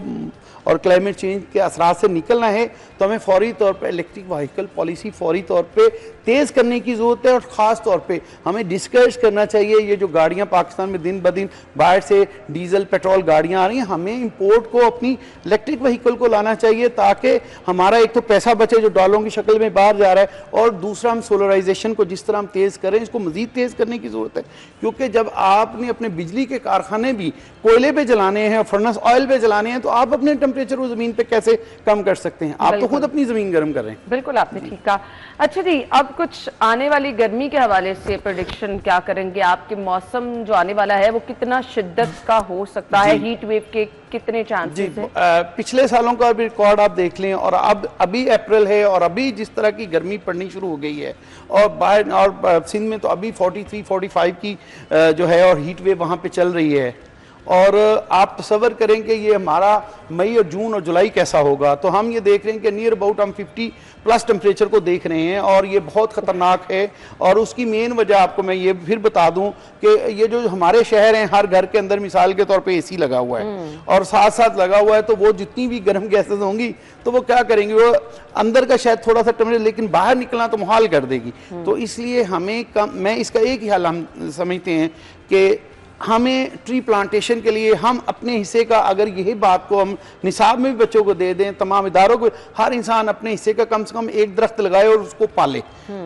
और क्लाइमेट चेंज के असरात से निकलना है तो हमें फौरी तौर पे इलेक्ट्रिक व्हीकल पॉलिसी फौरी तौर पे तेज़ करने की ज़रूरत है। और ख़ास तौर पे हमें डिस्करेज करना चाहिए ये जो गाड़ियाँ पाकिस्तान में दिन ब दिन बाहर से डीजल पेट्रोल गाड़ियाँ आ रही हैं, हमें इंपोर्ट को अपनी इलेक्ट्रिक व्हीकल को लाना चाहिए, ताकि हमारा एक तो पैसा बचे जो डॉलरों की शक्ल में बाहर जा रहा है, और दूसरा हम सोलराइजेशन को जिस तरह हम तेज़ करें इसको मज़ीद तेज़ करने की ज़रूरत है। क्योंकि जब आपने अपने बिजली के कारखाने भी कोयले पे जलाने हैं, फर्नेस ऑयल पे जलाने हैं, तो आप अपने टेम्परेचर को ज़मीन पे कैसे कम कर सकते हैं? आप तो खुद अपनी ज़मीन गर्म कर रहे हैं। बिल्कुल, आपने ठीक कहा। अच्छा जी, अब कुछ आने वाली गर्मी के हवाले से प्रेडिक्शन क्या करेंगे? आपके मौसम जो आने वाला है वो कितना शिद्दत का हो सकता है? हीट वेव के कितने चांसेस हैं? पिछले सालों का भी रिकॉर्ड आप देख लें, और अब अभी अप्रैल है और अभी जिस तरह की गर्मी पड़नी शुरू हो गई है, और बाहर और सिंध में तो अभी 43-45 की जो है और हीट वेव वहाँ पे चल रही है। और आप तसव्वुर करें कि ये हमारा मई और जून और जुलाई कैसा होगा, तो हम ये देख रहे हैं कि नियर अबाउट हम 50+ टेम्परेचर को देख रहे हैं, और ये बहुत ख़तरनाक है। और उसकी मेन वजह आपको मैं ये फिर बता दूं कि ये जो हमारे शहर हैं, हर घर के अंदर मिसाल के तौर पे एसी लगा हुआ है, और साथ साथ लगा हुआ है, तो वो जितनी भी गर्म गैसेज होंगी तो वो क्या करेंगी, वो अंदर का शायद थोड़ा सा टेम्परेचर, लेकिन बाहर निकलना तो मुहाल कर देगी। तो इसलिए हमें मैं इसका एक ही हल हम समझते हैं कि हमें ट्री प्लांटेशन के लिए हम अपने हिस्से का, अगर यही बात को हम निसाब में भी बच्चों को दे दें, तमाम इदारों को, हर इंसान अपने हिस्से का कम से कम एक दरख्त लगाए और उसको पाले।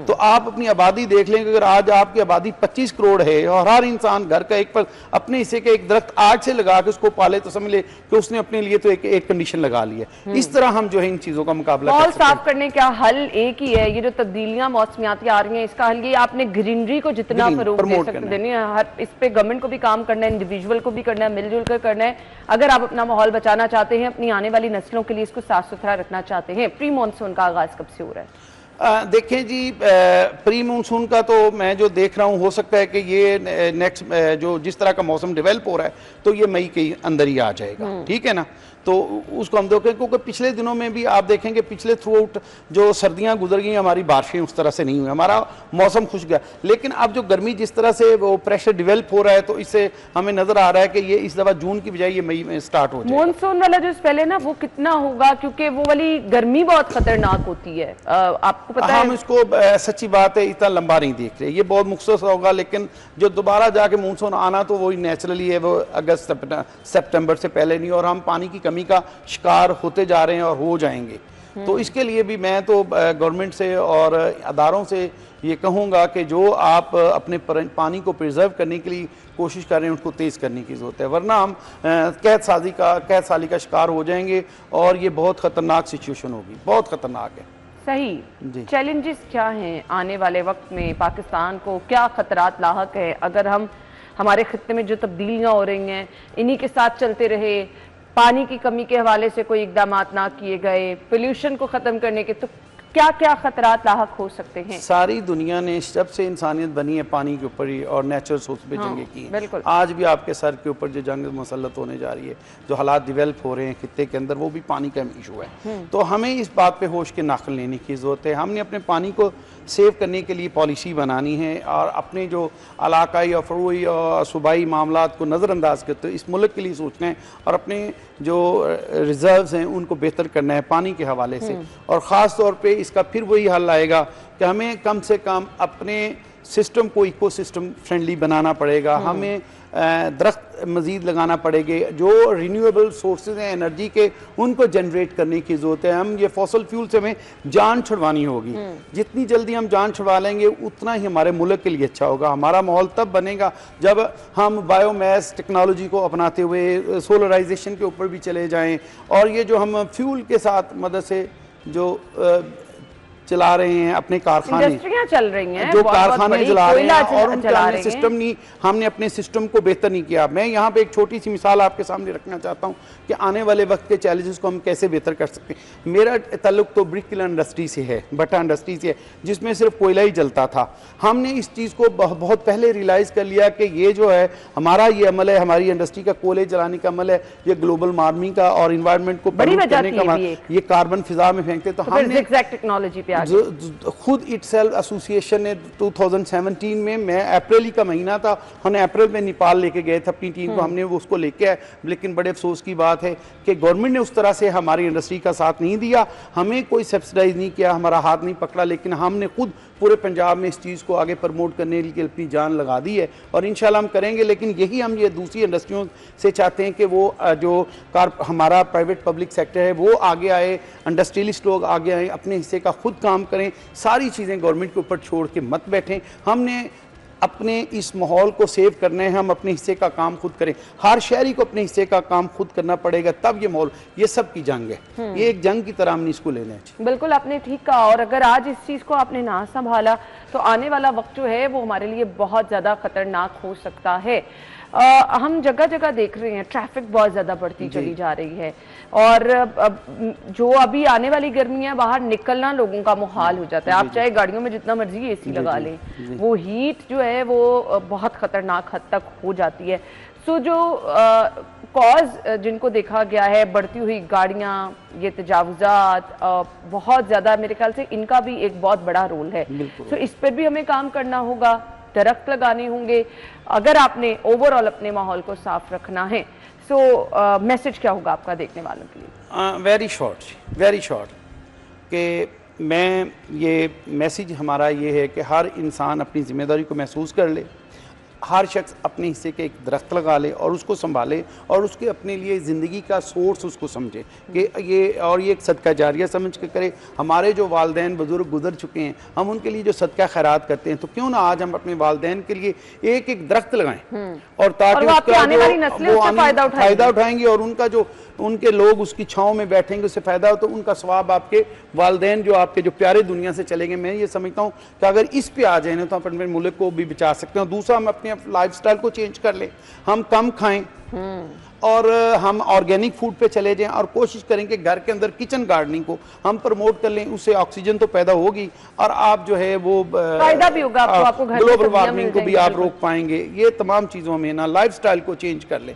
तो आप अपनी आबादी देख लें कि अगर आज आपकी आबादी 25 करोड़ है और हर इंसान घर का एक पर अपने हिस्से का एक दरख्त आज से लगा के उसको पाले, तो समझ ले कि उसने अपने लिए तो एक कंडीशन लगा ली है। इस तरह हम जो है इन चीज़ों का मुकाबला माहौल साफ करने का हल एक ही है। ये जो तब्दीलियां मौसमियाती आ रही हैं, इसका हल ये आपने ग्रीनरी को जितना फरोग दे सकते देनी है, हर इस पे गवर्नमेंट को भी काम करना है, इंडिविजुअल को भी करना है, मिलजुल कर करना है। अगर आप अपना माहौल बचाना चाहते हैं, अपनी आने वाली नस्लों के लिए इसको साफ सुथरा रखना चाहते हैं। प्री मानसून का आगाज कब से हो रहा है? देखें जी, प्री मानसून का तो मैं जो देख रहा हूँ, हो सकता है कि ये नेक्स्ट जो जिस तरह का मौसम डेवलप हो रहा है तो ये मई के अंदर ही आ जाएगा, ठीक है ना। तो उसको हम देखें, क्योंकि पिछले दिनों में भी आप देखेंगे पिछले थ्रू आउट जो सर्दियां गुजर गई, हमारी बारिशें उस तरह से नहीं हुई, हमारा मौसम खुश गया। लेकिन अब जो गर्मी जिस तरह से वो प्रेशर डेवलप हो रहा है, तो इससे हमें नजर आ रहा है कि ये इस दफा जून की बजाय ये मई में स्टार्ट हो जाएगा। मानसून वाला जो स्पेल है ना, वो कितना होगा? क्योंकि वो वाली गर्मी बहुत खतरनाक होती है, आपको पता है। हम इसको सच्ची बात है इतना लंबा नहीं देख रहे, ये बहुत मुख्तसर होगा, लेकिन जो दोबारा जाके मानसून आना तो वही नेचुरली है, वो अगस्त सितंबर से पहले नहीं, और हम पानी की कमी का शिकार होते जा रहे हैं और हो जाएंगे। तो इसके लिए भी मैं तो गवर्नमेंट से और अदारों से ये कहूँगा कि जो आप अपने पानी को प्रिजर्व करने के लिए कोशिश कर रहे हैं उसको तेज़ करने की ज़रूरत है, वरना हम कैद साली का शिकार हो जाएंगे और ये बहुत ख़तरनाक सिचुएशन होगी, बहुत ख़तरनाक है। सही। चैलेंजेस क्या हैं आने वाले वक्त में? पाकिस्तान को क्या खतरात लाहक है अगर हम हमारे खित्ते में जो तब्दीलियां हो रही हैं इन्हीं के साथ चलते रहे, पानी की कमी के हवाले से कोई इकदाम ना किए गए, पोल्यूशन को ख़त्म करने के, तो क्या क्या खतरात लाहक हो सकते हैं? सारी दुनिया ने जब से इंसानियत बनी है पानी के ऊपर ही और नेचुरल सोर्स पे जंगें की हैं। आज भी आपके सर के ऊपर जो जंग मुसल्लत होने जा रही है, जो हालात डेवलप हो रहे हैं खित्ते के अंदर, वो भी पानी का इशू है। तो हमें इस बात पे होश के नाखिल लेने की ज़रूरत है। हमने अपने पानी को सेव करने के लिए पॉलिसी बनानी है और अपने जो इलाकाई और फरूई और सूबाई मामलात को नज़रअंदाज करते हुए इस मुल्क के लिए सोचना है और अपने जो रिजर्व्स हैं उनको बेहतर करना है पानी के हवाले से। और ख़ास तौर पे इसका फिर वही हल आएगा कि हमें कम से कम अपने सिस्टम को इकोसिस्टम फ्रेंडली बनाना पड़ेगा, हमें दरख्त मज़ीद लगाना पड़ेंगे, जो रिन्यूएबल सोर्सेज हैं एनर्जी के उनको जनरेट करने की ज़रूरत है। हम ये फॉसल फ्यूल से हमें जान छुड़वानी होगी, जितनी जल्दी हम जान छुड़वा लेंगे उतना ही हमारे मुल्क के लिए अच्छा होगा। हमारा माहौल तब बनेगा जब हम बायोमैस टेक्नोलॉजी को अपनाते हुए सोलराइजेशन के ऊपर भी चले जाएँ, और ये जो हम फ्यूल के साथ मदद से जो चला रहे हैं, अपने कारखाने, इंडस्ट्रियां चल रही हैं, जो बहुत कारखाने बड़ी चला रहे कोयला हैं और उनका चला हमने रहे हैं। सिस्टम नहीं, हमने अपने सिस्टम को बेहतर नहीं किया। मैं यहाँ पे एक छोटी सी मिसाल आपके सामने रखना चाहता हूँ कि आने वाले वक्त के चैलेंजेस को हम कैसे बेहतर कर सकते हैं। मेरा ताल्लुक तो ब्रिक किला इंडस्ट्री से है, भट्टा इंडस्ट्री से है, जिसमें सिर्फ कोयला ही जलता था। हमने इस चीज़ को बहुत पहले रियलाइज़ कर लिया कि ये जो है हमारा ये अमल है, हमारी इंडस्ट्री का कोयले जलाने का अमल है, ये ग्लोबल वार्मिंग का और इन्वायरमेंट को बड़ी वजह करने का, ये कार्बन फिजा में फेंकते। तो हमने टेक्नोलॉजी पे आ गए। खुद इटसेल्फ एसोसिएशन ने 2017 में, मैं अप्रैल ही का महीना था, हमने अप्रैल में नेपाल लेके गए थे अपनी टीम को, हमने वो उसको लेके आए। लेकिन बड़े अफसोस की बात है कि गवर्नमेंट ने उस तरह से हमारी इंडस्ट्री का साथ नहीं दिया, हमें कोई सब्सिडाइज नहीं किया, हमारा हाथ नहीं पकड़ा। लेकिन हमने खुद पूरे पंजाब में इस चीज़ को आगे प्रमोट करने के लिए अपनी जान लगा दी है और इंशाल्लाह हम करेंगे। लेकिन यही हम ये दूसरी इंडस्ट्रियों से चाहते हैं कि वो जो हमारा प्राइवेट पब्लिक सेक्टर है वो आगे आए, इंडस्ट्रियलिस्ट लोग आगे आए, अपने हिस्से का खुद काम करें, सारी चीज़ें गवर्नमेंट के ऊपर छोड़ के मत बैठें। हमने अपने इस माहौल को सेव करना है, हम अपने हिस्से का काम खुद करें। हर शहरी को अपने हिस्से का काम खुद करना पड़ेगा, तब ये माहौल, ये सब की जंग है, ये एक जंग की तरह हमने इसको लेना है। बिल्कुल आपने ठीक कहा। और अगर आज इस चीज़ को आपने ना संभाला तो आने वाला वक्त जो है वो हमारे लिए बहुत ज़्यादा खतरनाक हो सकता है। हम जगह जगह देख रहे हैं ट्रैफिक बहुत ज़्यादा बढ़ती चली जा रही है और जो अभी आने वाली गर्मी है बाहर निकलना लोगों का मुहाल हो जाता है। आप चाहे गाड़ियों में जितना मर्जी एसी लगा लें, वो हीट जो है वो बहुत खतरनाक हद तक हो जाती है। सो जो कॉज जिनको देखा गया है, बढ़ती हुई गाड़ियाँ, ये तजावुजात, बहुत ज़्यादा, मेरे ख्याल से इनका भी एक बहुत बड़ा रोल है। सो इस पर भी हमें काम करना होगा, दरख्त लगाने होंगे अगर आपने ओवरऑल अपने माहौल को साफ रखना है। सो मैसेज क्या होगा आपका देखने वालों के लिए? वेरी शॉर्ट कि मैं ये मैसेज हमारा ये है कि हर इंसान अपनी जिम्मेदारी को महसूस कर ले, हर शख्स अपने हिस्से के एक दरख्त लगा ले और उसको संभाले और उसके अपने लिए ज़िंदगी का सोर्स उसको समझे कि ये, और ये एक सदका जारिया समझ के करे। हमारे जो वालदैन बुज़ुर्ग गुजर चुके हैं, हम उनके लिए जो सदका खैरात करते हैं, तो क्यों ना आज हम अपने वालदैन के लिए एक एक दरख्त लगाएं और ताकि उसका फ़ायदा उठाएंगे और उनका जो उनके लोग उसकी छाँव में बैठेंगे, उससे फ़ायदा हो तो उनका स्वाब आपके वालदैन जो आपके जो प्यारे दुनिया से चलेंगे। मैं ये समझता हूँ कि अगर इस पे आ जाए ना तो अपने मुल्क को भी बचा सकते हैं। दूसरा, हम अपने लाइफस्टाइल को चेंज कर लें, हम कम खाएं और हम ऑर्गेनिक फूड पे चले जाएं और कोशिश करें कि घर के अंदर किचन गार्डनिंग को हम प्रमोट कर लें। उससे ऑक्सीजन तो पैदा होगी और आप जो है वो फायदा भी होगा आपको, ग्लोबल वार्मिंग को भी आप रोक पाएंगे। ये तमाम चीज़ों में ना लाइफस्टाइल को चेंज कर लें।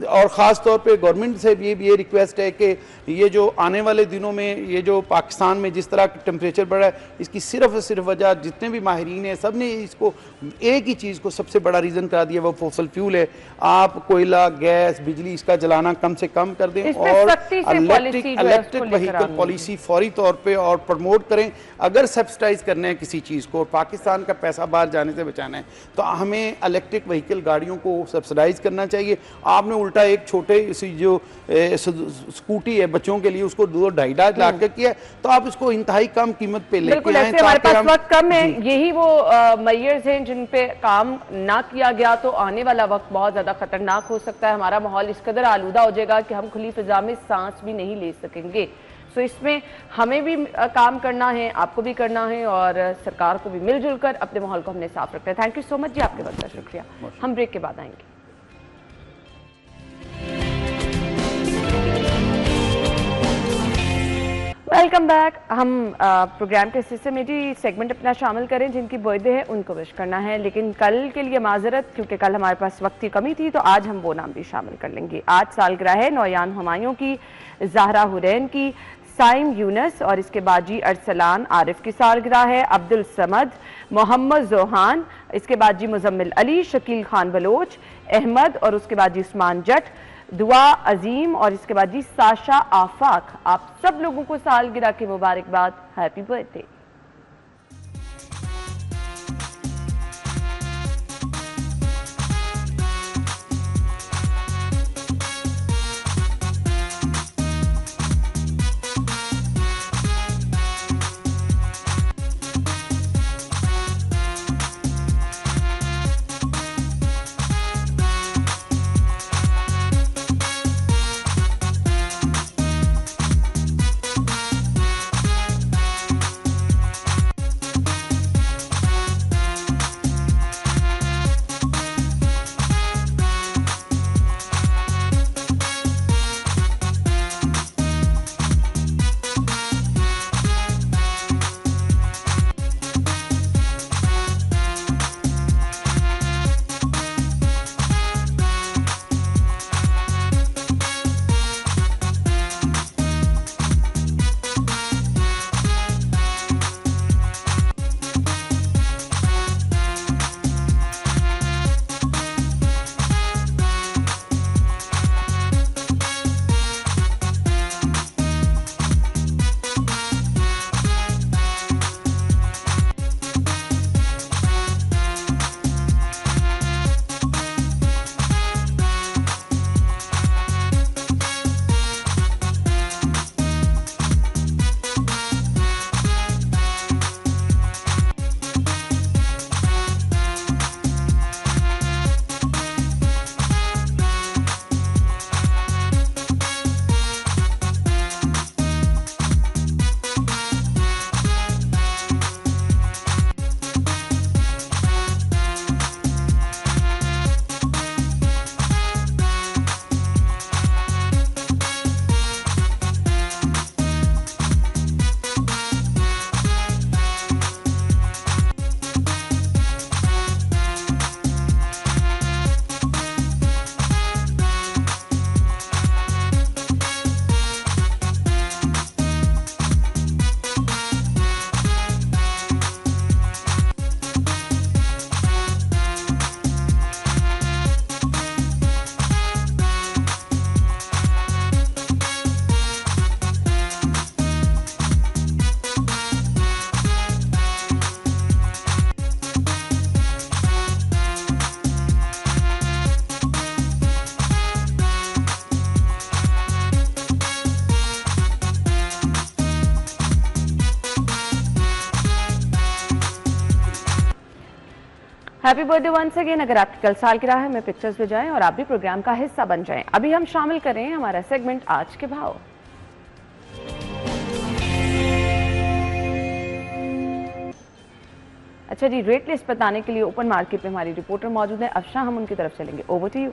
और ख़ास तौर पे गवर्नमेंट से भी ये रिक्वेस्ट है कि ये जो आने वाले दिनों में ये जो पाकिस्तान में जिस तरह टेम्परेचर बढ़ा है, इसकी सिर्फ और सिर्फ वजह, जितने भी माहिरीन हैं सब ने इसको एक ही चीज़ को सबसे बड़ा रीज़न करा दिया, वो फॉसिल फ्यूल है। आप कोयला, गैस, बिजली इसका जलाना कम से कम कर दें और इलेक्ट्रिक व्हीकल पॉलिसी फौरी तौर पे और प्रमोट करें। अगर सब्सिडाइज करना है किसी चीज़ को, पाकिस्तान का पैसा बाहर जाने से बचाना है, तो हमें इलेक्ट्रिक व्हीकल गाड़ियों को सब्सिडाइज करना चाहिए। आपने उल्टा एक छोटे सी जो स्कूटी है बच्चों के लिए, उसको 2-2.5 लाख का किया, तो आप इसको इंतहाई कम कीमत पे लेके आए। हमारे पास वक्त कम है, यही वो मैयर्स हैं जिन पे काम ना किया गया तो आने वाला वक्त बहुत ज़्यादा खतरनाक हो सकता है। हमारा माहौल इस कदर आलूदा हो जाएगा कि हम खुली फिजा में सांस भी नहीं ले सकेंगे। सो इसमें हमें भी काम करना है, आपको भी करना है और सरकार को भी मिलजुल कर अपने माहौल को हमने साफ रखना है। थैंक यू सो मच जी, आपके वक्त का शुक्रिया। हम ब्रेक के बाद आएंगे। Welcome back. हम प्रोग्राम के हिस्से में जी सेगमेंट अपना शामिल करें जिनकी बर्थडे है उनको विश करना है, लेकिन कल के लिए माजरत क्योंकि कल हमारे पास वक्त की कमी थी, तो आज हम वो नाम भी शामिल कर लेंगे। आज सालगिरह है नौयान हुमायूं की, ज़हरा हुरैन की, साइम यूनस और इसके बाद जी अरसलान आरिफ की सालगिरह है, अब्दुल समद, मोहम्मद जोहान, इसके बाद जी मुजम्मिल अली, शकील खान बलोच, अहमद और उसके बाद जी उस्मान जट, दुआ अजीम और इसके बाद जी साशा आफाक। आप सब लोगों को सालगिरह की मुबारकबाद, happy birthday. Happy birthday once again. अगर आपकी कल साल की राह है, हमें पिक्चर्स भेजाएं और आप भी प्रोग्राम का हिस्सा बन जाएं। अभी हम शामिल करें हमारा सेगमेंट आज के भाव। अच्छा जी, रेट लिस्ट बताने के लिए ओपन मार्केट में हमारी रिपोर्टर मौजूद है अफशा, हम उनकी तरफ चलेंगे। Over to you.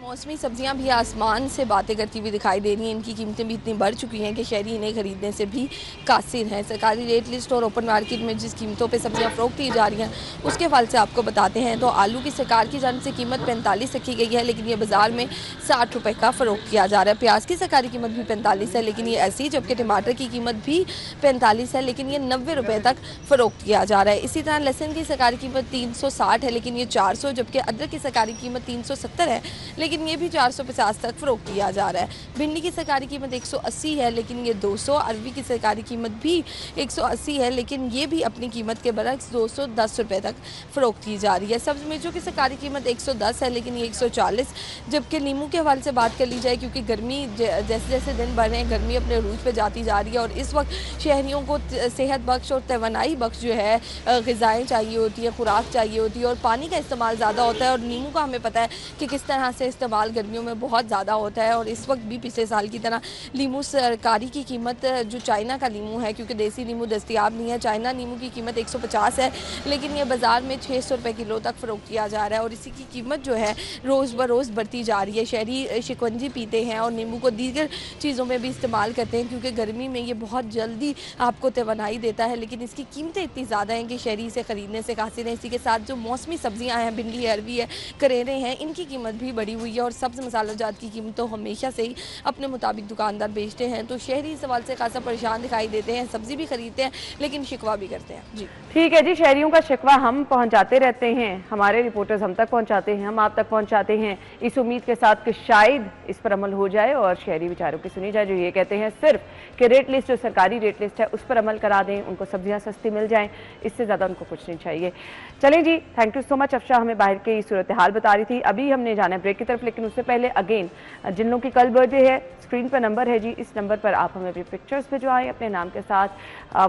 मौसमी सब्जियां भी आसमान से बातें करती हुई दिखाई दे रही हैं। इनकी कीमतें भी इतनी बढ़ चुकी हैं कि शहरी इन्हें खरीदने से भी कासिर हैं। सरकारी रेट लिस्ट और ओपन मार्केट में जिस कीमतों पे सब्जियां फ़रोख्त की जा रही हैं उसके हवाले से आपको बताते हैं। तो आलू की सरकार की जानिब से कीमत 45 रखी गई है, लेकिन ये बाज़ार में 60 रुपये का फ़रोख्त किया जा रहा है। प्याज की सरकारी कीमत भी 45 है, लेकिन ये ऐसी, जबकि टमाटर की कीमत भी 45 है, लेकिन ये 90 रुपये तक फ़रोख्त किया जा रहा है। इसी तरह लहसुन की सरकारी कीमत 360 है, लेकिन ये 400, जबकि अदरक की सरकारी कीमत 370 है, लेकिन ये भी 450 तक फ़रोख्त किया जा रहा है। भिंडी की सरकारी कीमत 180 है, लेकिन ये 200। अरवी की सरकारी कीमत भी 180 है, लेकिन ये भी अपनी कीमत के बरक्स 210 रुपये तक फ़रोख्त की जा रही है। सब्ज़ मिर्चों की सरकारी कीमत 110 है, लेकिन ये 140। जबकि नींबू के हवाले से बात कर ली जाए, क्योंकि गर्मी जैसे जैसे दिन बढ़ रहे हैं, गर्मी अपने रूज पे जाती जा रही है और इस वक्त शहरियों को सेहत बख्श और तवानाई बख्श जो है ग़िज़ाएँ चाहिए होती है, खुराक चाहिए होती है और पानी का इस्तेमाल ज़्यादा होता है। और नींबू का हमें पता है कि किस तरह से इस्तेमाल गर्मियों में बहुत ज़्यादा होता है। और इस वक्त भी पिछले साल की तरह नींबू सरकारी की कीमत, जो चाइना का नींबू है, क्योंकि देसी नींबू दस्तयाब नहीं है, चाइना नींबू की कीमत 150 है, लेकिन ये बाज़ार में 600 रुपये किलो तक फ़रोख्त किया जा रहा है और इसी की कीमत जो है रोज़ ब रोज़ बढ़ती जा रही है। शहरी शिकंजी पीते हैं और नींबू को दीगर चीज़ों में भी इस्तेमाल करते हैं, क्योंकि गर्मी में ये बहुत जल्दी आपको तवानाई देता है, लेकिन इसकी कीमतें इतनी ज़्यादा हैं कि शहरी इसे ख़रीदने से कासिर हैं। इसी के साथ जो मौसमी सब्जियाँ हैं, भिंडी है, अरवी है, करेले हैं, इनकी कीमत भी बढ़ी हुई है और सब्ज़ मसाला जात की कीमत तो हमेशा से ही अपने मुताबिक दुकानदार बेचते हैं। तो शहरी इस सवाल से खासा परेशान दिखाई देते हैं, सब्ज़ी भी खरीदते हैं लेकिन शिकवा भी करते हैं। जी ठीक है जी, शहरियों का शिकवा हम पहुंचाते रहते हैं, हमारे रिपोर्टर्स हम तक पहुंचाते हैं, हम आप तक पहुंचाते हैं, इस उम्मीद के साथ कि शायद इस पर अमल हो जाए और शहरी बेचारों की सुनी जाए, जो ये कहते हैं सिर्फ कि रेट लिस्ट, जो सरकारी रेट लिस्ट है, उस पर अमल करा दें, उनको सब्जियां सस्ती मिल जाएं, इससे ज़्यादा उनको कुछ नहीं चाहिए। चलें जी, thank you so much Afsha, हमें बाहर की सूरत हाल बता रही थी। अभी हमने जाना है ब्रेक की तरफ, लेकिन उससे पहले अगेन जिन लोगों की कल बर्थडे है, स्क्रीन पर नंबर है जी, इस नंबर पर आप हमें अपनी पिक्चर्स भिजवाएं अपने नाम के साथ।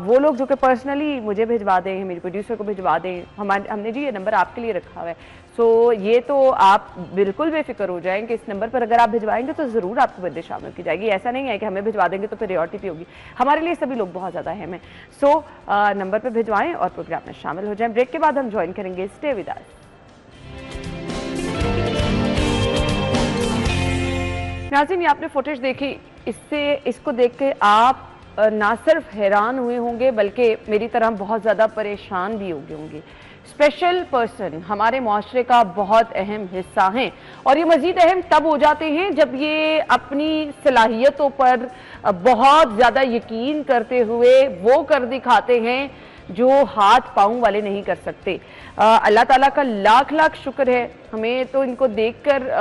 वो लोग जो कि पर्सनली मुझे भिजवा दें, मेरे प्रोड्यूसर को भिजवा दें, हमने जी ये नंबर आपके लिए रखा हुआ है। सो ये तो आप बिल्कुल बेफिक्र हो जाएं कि इस नंबर पर अगर आप भिजवाएंगे तो ज़रूर आपकी बर्थडे शामिल की जाएगी। ऐसा नहीं है कि हमें भिजवा देंगे तो फिर रियॉरिटी भी होगी, हमारे लिए सभी लोग बहुत ज़्यादा अहम है। सो नंबर पर भिजवाएं और प्रोग्राम में शामिल हो जाएं। ब्रेक के बाद हम ज्वाइन करेंगे स्टे विद अस। नाज़रीन, ये आपने फुटेज देखी, इसको देख के आप ना सिर्फ हैरान हुए होंगे बल्कि मेरी तरह बहुत ज़्यादा परेशान भी हो गए होंगे। स्पेशल पर्सन हमारे माशरे का बहुत अहम हिस्सा हैं और ये मज़ीद अहम तब हो जाते हैं जब ये अपनी सलाहियतों पर बहुत ज़्यादा यकीन करते हुए वो कर दिखाते हैं जो हाथ पाँव वाले नहीं कर सकते। अल्लाह ताला का लाख लाख शुक्र है, हमें तो इनको देखकर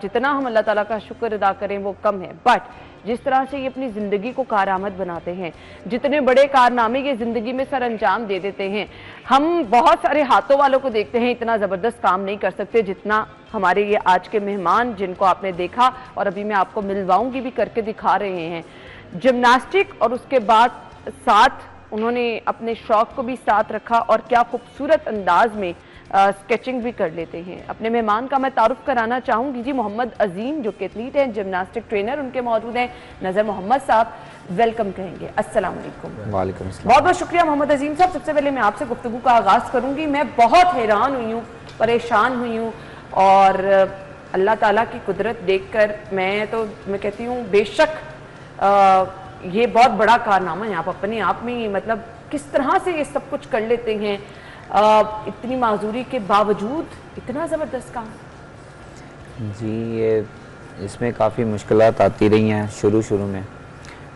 जितना हम अल्लाह ताला का शुक्र अदा करें वो कम है। बट जिस तरह से ये अपनी ज़िंदगी को कारआमद बनाते हैं, जितने बड़े कारनामे ये ज़िंदगी में सर अंजाम दे देते हैं, हम बहुत सारे हाथों वालों को देखते हैं इतना ज़बरदस्त काम नहीं कर सकते जितना हमारे ये आज के मेहमान, जिनको आपने देखा और अभी मैं आपको मिलवाऊंगी भी, करके दिखा रहे हैं। जिम्नास्टिक और उसके बाद साथ उन्होंने अपने शौक को भी साथ रखा और क्या खूबसूरत अंदाज में स्केचिंग भी कर लेते हैं। अपने मेहमान का मैं तारुफ कराना चाहूँगी जी, मोहम्मद अजीम, जो कि एथलीट हैं, जिम्नास्टिक ट्रेनर उनके मौजूद हैं, नज़र मोहम्मद साहब, वेलकम कहेंगे। अस्सलाम वालेकुम। वालेकुम अस्सलाम। बहुत बहुत शुक्रिया मोहम्मद अजीम साहब। सबसे पहले मैं आपसे गुफ्तगू का आगाज़ करूँगी। मैं बहुत हैरान हुई हूँ, परेशान हुई हूँ और अल्लाह ताला की कुदरत देखकर मैं कहती हूँ बेशक ये बहुत बड़ा कारनामा है। आप अपने आप में मतलब किस तरह से ये सब कुछ कर लेते हैं, इतनी माजूरी के बावजूद इतना ज़बरदस्त काम। जी, ये इसमें काफ़ी मुश्किलात आती रही हैं शुरू में।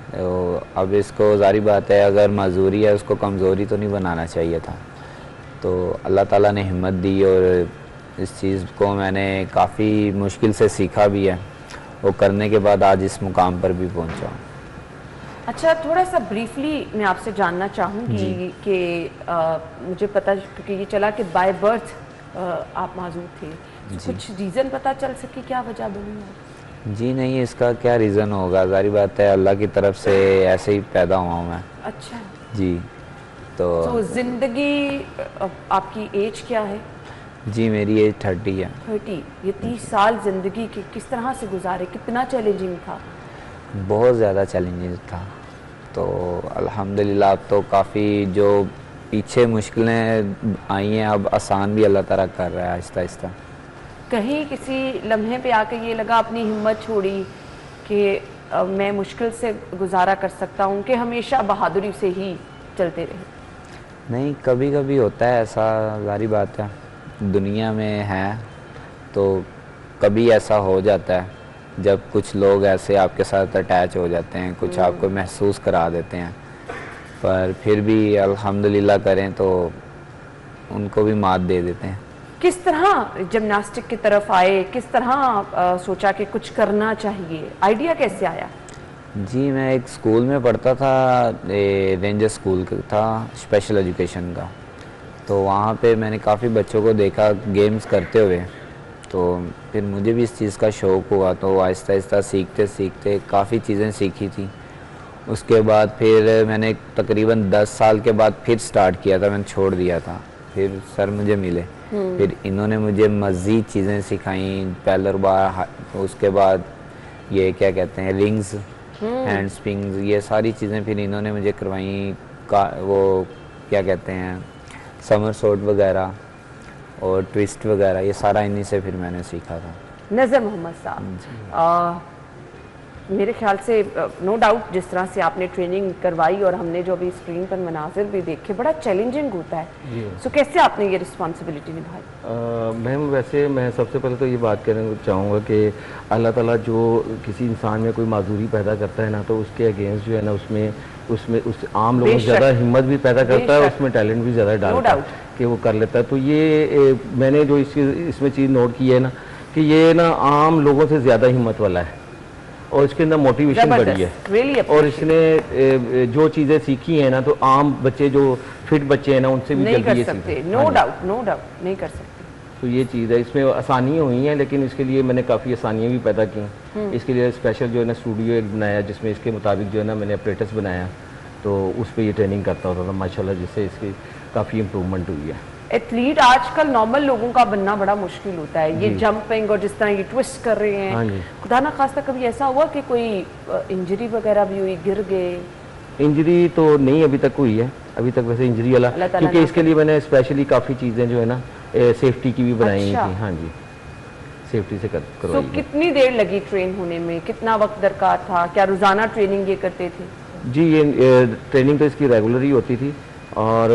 तो अब इसको ज़ाहिर बात है, अगर माजूरी है उसको कमज़ोरी तो नहीं बनाना चाहिए था। तो अल्लाह ताला ने हिम्मत दी और इस चीज़ को मैंने काफ़ी मुश्किल से सीखा भी है, वो करने के बाद आज इस मुकाम पर भी पहुँचा हूँ। अच्छा, थोड़ा सा ब्रीफली मैं आपसे जानना चाहूँगी कि मुझे पता, क्योंकि ये चला कि बाय बर्थ आप माजूर थे, कुछ रीज़न पता चल सके, क्या वजह बनी? जी नहीं, इसका क्या रीज़न होगा, ज़ाहिर बात है अल्लाह की तरफ से ऐसे ही पैदा हुआ हूँ मैं। अच्छा जी, तो जिंदगी आपकी एज क्या है? जी मेरी एज 30 है। 30। ये 30 साल जिंदगी के किस तरह से गुजारे, कितना चैलेंजिंग था? बहुत ज़्यादा चैलेंजेस था। तो अल्हम्दुलिल्लाह अब तो काफ़ी जो पीछे मुश्किलें आई हैं अब आसान भी अल्लाह ताला कर रहा है आहिस्ता आहिस्ता। कहीं किसी लम्हे पे आके ये लगा अपनी हिम्मत छोड़ी कि मैं मुश्किल से गुजारा कर सकता हूँ, कि हमेशा बहादुरी से ही चलते रहे? नहीं, कभी कभी होता है ऐसा, जारी बात है, दुनिया में है तो कभी ऐसा हो जाता है जब कुछ लोग ऐसे आपके साथ अटैच हो जाते हैं, कुछ आपको महसूस करा देते हैं, पर फिर भी अल्हम्दुलिल्लाह करें तो उनको भी मात दे देते हैं। किस तरह जिम्नास्टिक की तरफ आए, किस तरह सोचा कि कुछ करना चाहिए, आइडिया कैसे आया? जी मैं एक स्कूल में पढ़ता था, रेंजर स्कूल था स्पेशल एजुकेशन का। तो वहाँ पे मैंने काफ़ी बच्चों को देखा गेम्स करते हुए, तो फिर मुझे भी इस चीज़ का शौक़ हुआ। तो आहिस्ता आहिस्ता सीखते सीखते काफ़ी चीज़ें सीखी थी। उसके बाद फिर मैंने तकरीबन 10 साल के बाद फिर स्टार्ट किया था, मैंने छोड़ दिया था। फिर सर मुझे मिले, फिर इन्होंने मुझे मज़ीद चीज़ें सिखाई, पैलर बार, उसके बाद ये क्या कहते हैं रिंग्स, हैंड स्प्रिंग्स, ये सारी चीज़ें फिर इन्होंने मुझे करवाई। वो क्या कहते हैं समरसॉट वगैरह और ट्विस्ट वगैरह, ये सारा इन्हीं से फिर मैंने सीखा था। नज़र मोहम्मद साहब, मेरे ख्याल से नो डाउट जिस तरह से आपने ट्रेनिंग करवाई और हमने जो अभी स्क्रीन पर मनाजिर भी देखे, बड़ा चैलेंजिंग होता है। सो कैसे आपने ये रिस्पॉन्सिबिलिटी निभाई? मैम वैसे मैं सबसे पहले तो ये बात करना चाहूँगा कि अल्लाह ताला जो किसी इंसान में कोई माजूरी पैदा करता है ना, तो उसके अगेंस्ट जो है ना उसमें उस आम लोगों को ज़्यादा हिम्मत भी पैदा करता है, उसमें टैलेंट भी ज़्यादा डालता है कि वो कर लेता है। तो ये मैंने जो इसमें चीज़ नोट की है ना कि ये ना आम लोगों से ज़्यादा हिम्मत वाला है और इसके अंदर मोटिवेशन बढ़ी है। really और इसने जो चीज़ें सीखी हैं ना, तो आम बच्चे जो फिट बच्चे हैं ना उनसे भी नहीं जल्दी ये कर सकते। सीखते। नो डाउट नहीं कर सकते। तो ये चीज़ है, इसमें आसानियाँ हुई हैं, लेकिन इसके लिए मैंने काफ़ी आसानियाँ भी पैदा की। इसके लिए स्पेशल जो है ना स्टूडियो एक बनाया, जिसमें इसके मुताबिक जो है ना मैंने अपरेटस बनाया, तो उस पर ये ट्रेनिंग करता होता था माशाल्लाह, जिससे इसकी काफ़ी इम्प्रूवमेंट हुई है। एथलीट आजकल नॉर्मल लोगों का बनना बड़ा मुश्किल होता है। ये जंपिंग और जिस तरह ये ट्विस्ट कर रहे हैं, खुदा ना खास्ता कभी ऐसा हुआ कि कोई इंजरी वगैरह भी हुई, गिर गए? इंजरी तो नहीं अभी तक हुई है, अभी तक वैसे इंजरी वाला, क्योंकि इसके लिए मैंने स्पेशली काफ़ी चीज़ें जो है ना सेफ्टी की भी बनाई थी। हाँ जी, सेफ्टी से करवाई। तो कितनी देर लगी ट्रेन होने में, कितना वक्त दरकार था? क्या रोज़ाना ट्रेनिंग ये करते थे? जी ये ट्रेनिंग तो इसकी रेगुलर ही होती थी और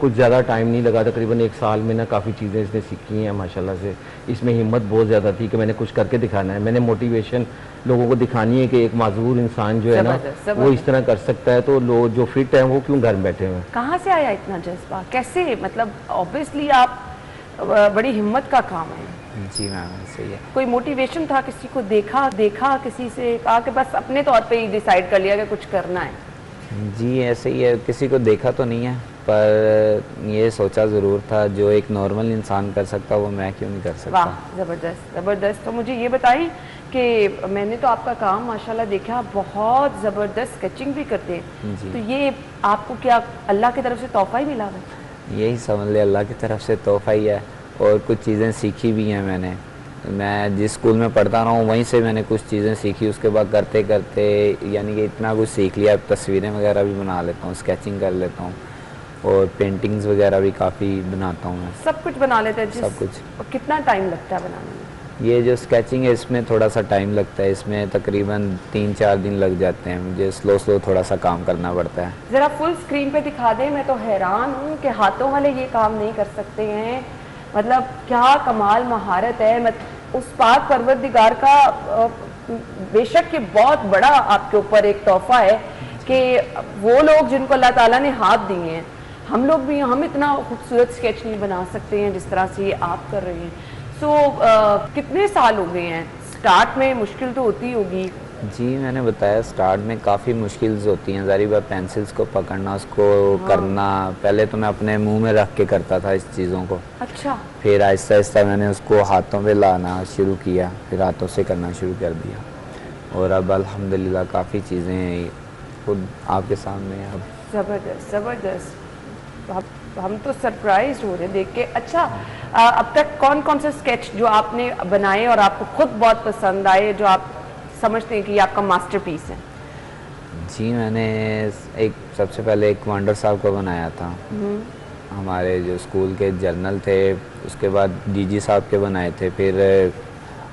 कुछ ज़्यादा टाइम नहीं लगा, तकरीबन 1 साल में ना काफ़ी चीज़ें इसने सीखी हैं माशाल्लाह से। इसमें हिम्मत बहुत ज़्यादा थी कि मैंने कुछ करके दिखाना है, मैंने मोटिवेशन लोगों को दिखानी है कि एक माजूर इंसान जो है ना वो इस तरह कर सकता है, तो लोग जो फिट हैं वो क्यों घर बैठे हुए हैं। कहाँ से आया इतना जज्बा, कैसे? मतलब ऑब्वियसली आप बड़ी हिम्मत का काम है। जी मैम सही है। कोई मोटिवेशन था, किसी को देखा किसी से कहा कि बस अपने तौर पे ही डिसाइड कर लिया कि कुछ करना है? जी ऐसे ही है, किसी को देखा तो नहीं है, पर ये सोचा ज़रूर था जो एक नॉर्मल इंसान कर सकता वो मैं क्यों नहीं कर सकता। वाह, ज़बरदस्त। तो मुझे ये बताइए कि मैंने तो आपका काम माशाल्लाह देखा, बहुत ज़बरदस्त स्केचिंग भी करते हैं, तो ये आपको क्या अल्लाह की तरफ से तोहफा ही मिला है? यही समझ ले, अल्लाह की तरफ से तोहफा ही है, और कुछ चीज़ें सीखी भी हैं मैंने। मैं जिस स्कूल में पढ़ता रहा हूँ वहीं से मैंने कुछ चीज़ें सीखी, उसके बाद करते करते यानी कि इतना कुछ सीख लिया, अब तस्वीरें वगैरह भी बना लेता हूँ, स्केचिंग कर लेता हूँ और पेंटिंग्स वगैरह भी काफ़ी बनाता हूँ मैं। सब कुछ बना लेते हैं? सब कुछ। और कितना टाइम लगता है बनाने में? ये जो स्केचिंग है इसमें थोड़ा सा टाइम लगता है, इसमें तकरीबन 3-4 दिन लग जाते हैं, मुझे स्लो थोड़ा सा काम करना पड़ता है। ज़रा फुल स्क्रीन पे दिखा दें, मैं तो हैरान हूँ कि हाथों वाले ये काम नहीं कर सकते हैं, मतलब क्या कमाल महारत है। उस पाक परवरदिगार का बेशक ये बहुत बड़ा आपके ऊपर एक तोहफा है कि वो लोग जिनको अल्लाह ताला ने हाथ दिए हैं, हम लोग भी, हम इतना खूबसूरत स्केच नहीं बना सकते हैं जिस तरह से ये आप कर रहे हैं। सो कितने साल हो गए हैं? स्टार्ट में मुश्किल तो होती होगी? जी मैंने बताया स्टार्ट में काफ़ी मुश्किल्स होती हैं, ज़ाहिर बात पेंसिल्स को पकड़ना, उसको करना, पहले तो मैं अपने मुंह में रख के करता था इस चीज़ों को। अच्छा। फिर आहिस्ता आहिस्ता मैंने उसको हाथों पे लाना शुरू किया, फिर हाथों से करना शुरू कर दिया, और अब अल्हम्दुलिल्लाह काफ़ी चीज़ें खुद आपके सामने हैं अब। ज़बरदस्त। हम तो सरप्राइज हो रहे हैं देख के। अच्छा, अब तक कौन कौन से स्केच जो आपने बनाए और आपको खुद बहुत पसंद आए, जो आप समझते हैं कि ये आपका मास्टरपीस है? जी मैंने एक सबसे पहले एक वंडर साहब को बनाया था, हमारे जो स्कूल के जर्नल थे। उसके बाद डीजी साहब के बनाए थे। फिर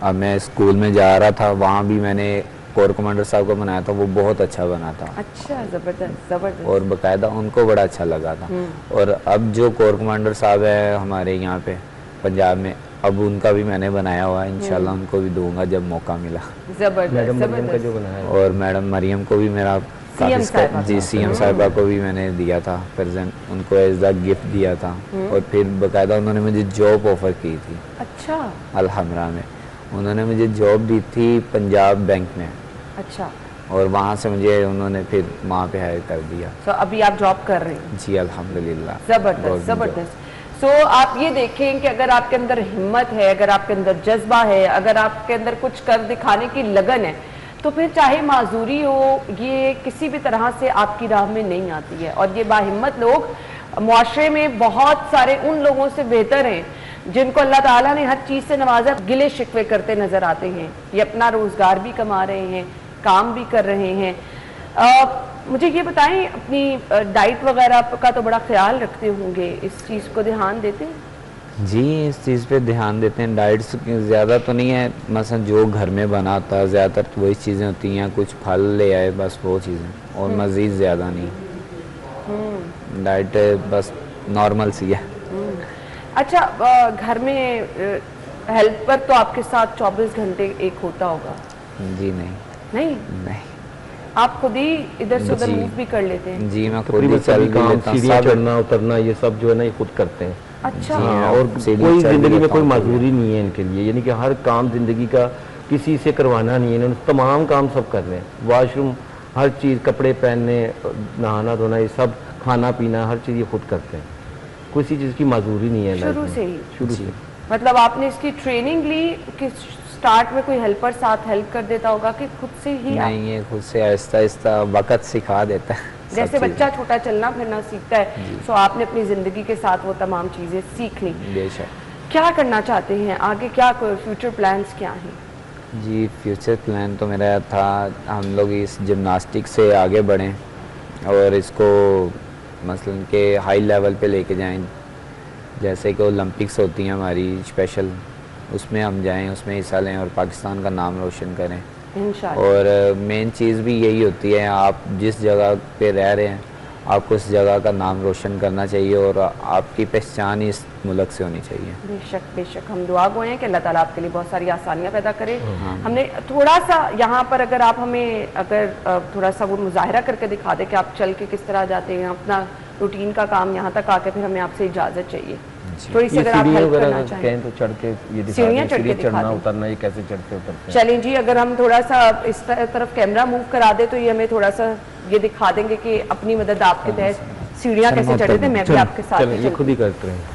अब मैं स्कूल में जा रहा था, वहाँ भी मैंने कोर कमांडर साहब को बनाया था, वो बहुत अच्छा बना था। अच्छा, ज़बरदस्त ज़बरदस्त। और बाकायदा उनको बड़ा अच्छा लगा था। और अब जो कोर कमांडर साहब है हमारे यहाँ पे पंजाब में, अब उनका भी मैंने बनाया हुआ है, इंशाल्लाह उनको भी दूंगा जब मौका मिला। ज़बरदस्त ज़बरदस्त। और मैडम मरियम को भी मेरा जी सीएम साहिबा को भी मैंने दिया था प्रेजेंट, उनको एज द गिफ्ट दिया था। और फिर बाकायदा उन्होंने मुझे जॉब ऑफर की थी। अच्छा, अलहमरा में उन्होंने मुझे जॉब दी थी पंजाब बैंक में। अच्छा। और वहाँ से मुझे उन्होंने फिर वहाँ पे हायर कर दिया। तो अभी आप जॉब कर रहे हैं? जी अल्हम्दुलिल्लाह। ज़बरदस्त ज़बरदस्त। सो आप ये देखें कि अगर आपके अंदर हिम्मत है, अगर आपके अंदर जज्बा है, अगर आपके अंदर कुछ कर दिखाने की लगन है, तो फिर चाहे माजूरी हो, ये किसी भी तरह से आपकी राह में नहीं आती है। और ये बाहिम्मत लोग मुआशरे में बहुत सारे उन लोगों से बेहतर हैं जिनको अल्लाह ताला ने हर चीज़ से नवाजा, गिले शिकवे करते नज़र आते हैं। ये अपना रोज़गार भी कमा रहे हैं, काम भी कर रहे हैं। मुझे ये बताएं, अपनी डाइट वगैरह का तो बड़ा ख्याल रखते होंगे, इस चीज़ को ध्यान देते हैं? जी इस चीज़ पे ध्यान देते हैं। डाइट्स ज़्यादा तो नहीं है, मसलन जो घर में बना था ज़्यादातर वही चीज़ें होती हैं, कुछ फल ले आए बस वो चीज़ें, और मज़ीद ज़्यादा नहीं। डाइट बस नॉर्मल सी है। अच्छा, घर में हेल्पर तो आपके साथ 24 घंटे एक होता होगा? जी नहीं नहीं, आप खुद ही इधर से उधर मूव भी कर लेते हैं? जी मैं खुद ही चल भी लेता हूं, सीढ़ियाँ चढ़ना उतरना ये सब जो है ना ये खुद करते हैं। अच्छा। और कोई जिंदगी में कोई मजबूरी नहीं है इनके लिए, यानी कि हर काम जिंदगी का किसी से करवाना नहीं है, इन्होंने तमाम काम सब करने हैं। वॉशरूम, हर चीज़, कपड़े पहनने, नहाना धोना, ये सब, खाना पीना, हर चीज़ ये खुद करते हैं। किसी चीज़ की मजबूरी नहीं है शुरू से ही? शुरू से। मतलब आपने इसकी ट्रेनिंग ली कि स्टार्ट में कोई हेल्पर साथ हेल्प कर देता होगा कि खुद से ही? नहीं, ये खुद से आहिस्ता आहिस्ता वक़्त सिखा देता है। जैसे बच्चा छोटा चलना फिरना सीखता है, तो आपने अपनी ज़िंदगी के साथ वो तमाम चीज़ें सीख ली। बेशक। क्या करना चाहते हैं आगे, क्या फ्यूचर प्लान्स क्या हैं? जी फ्यूचर प्लान तो मेरा था हम लोग इस जिम्नास्टिक से आगे बढ़ें और इसको मसलन के हाई लेवल पे लेके जाएं, जैसे कि ओलंपिक्स होती हैं हमारी स्पेशल, उसमें हम जाएं, उसमें हिस्सा लें और पाकिस्तान का नाम रोशन करें इंशाअल्लाह। और मेन चीज़ भी यही होती है, आप जिस जगह पे रह रहे हैं आपको उस जगह का नाम रोशन करना चाहिए और आपकी पहचान इस मुल्क से होनी चाहिए। बेशक बेशक, हम दुआ गो हैं कि अल्लाह ताला आपके लिए बहुत सारी आसानियाँ पैदा करे। हमने थोड़ा सा यहाँ पर अगर आप हमें थोड़ा सा वो मुजाहरा करके दिखा दें कि आप चल के किस तरह जाते हैं, अपना रूटीन का काम यहाँ तक आके फिर हमें आपसे इजाज़त चाहिए थोड़ी सी, अगर आप हेल्प करना चाहें तो चढ़ के ये सीढ़ियाँ चढ़ के चढ़ना उतरना, ये कैसे चढ़ते उतरते हैं। चलें जी, अगर हम थोड़ा सा इस तरफ कैमरा मूव करा दे तो ये हमें थोड़ा सा ये दिखा देंगे कि अपनी मदद आपके तहत सीढ़ियाँ कैसे चढ़े थे। मैं भी आपके साथ ये खुद ही करते हैं।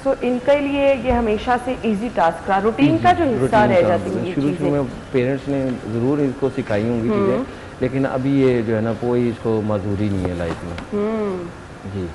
तो इनके लिए ये हमेशा से इजी टास्क रहा, रूटीन का जो हिस्सा रह जाती है ये शुरू में पेरेंट्स ने ज़रूर इसको सिखाई होंगी चीज़ें, लेकिन अभी ये जो है ना कोई इसको मजबूरी नहीं है लाइफ में। जी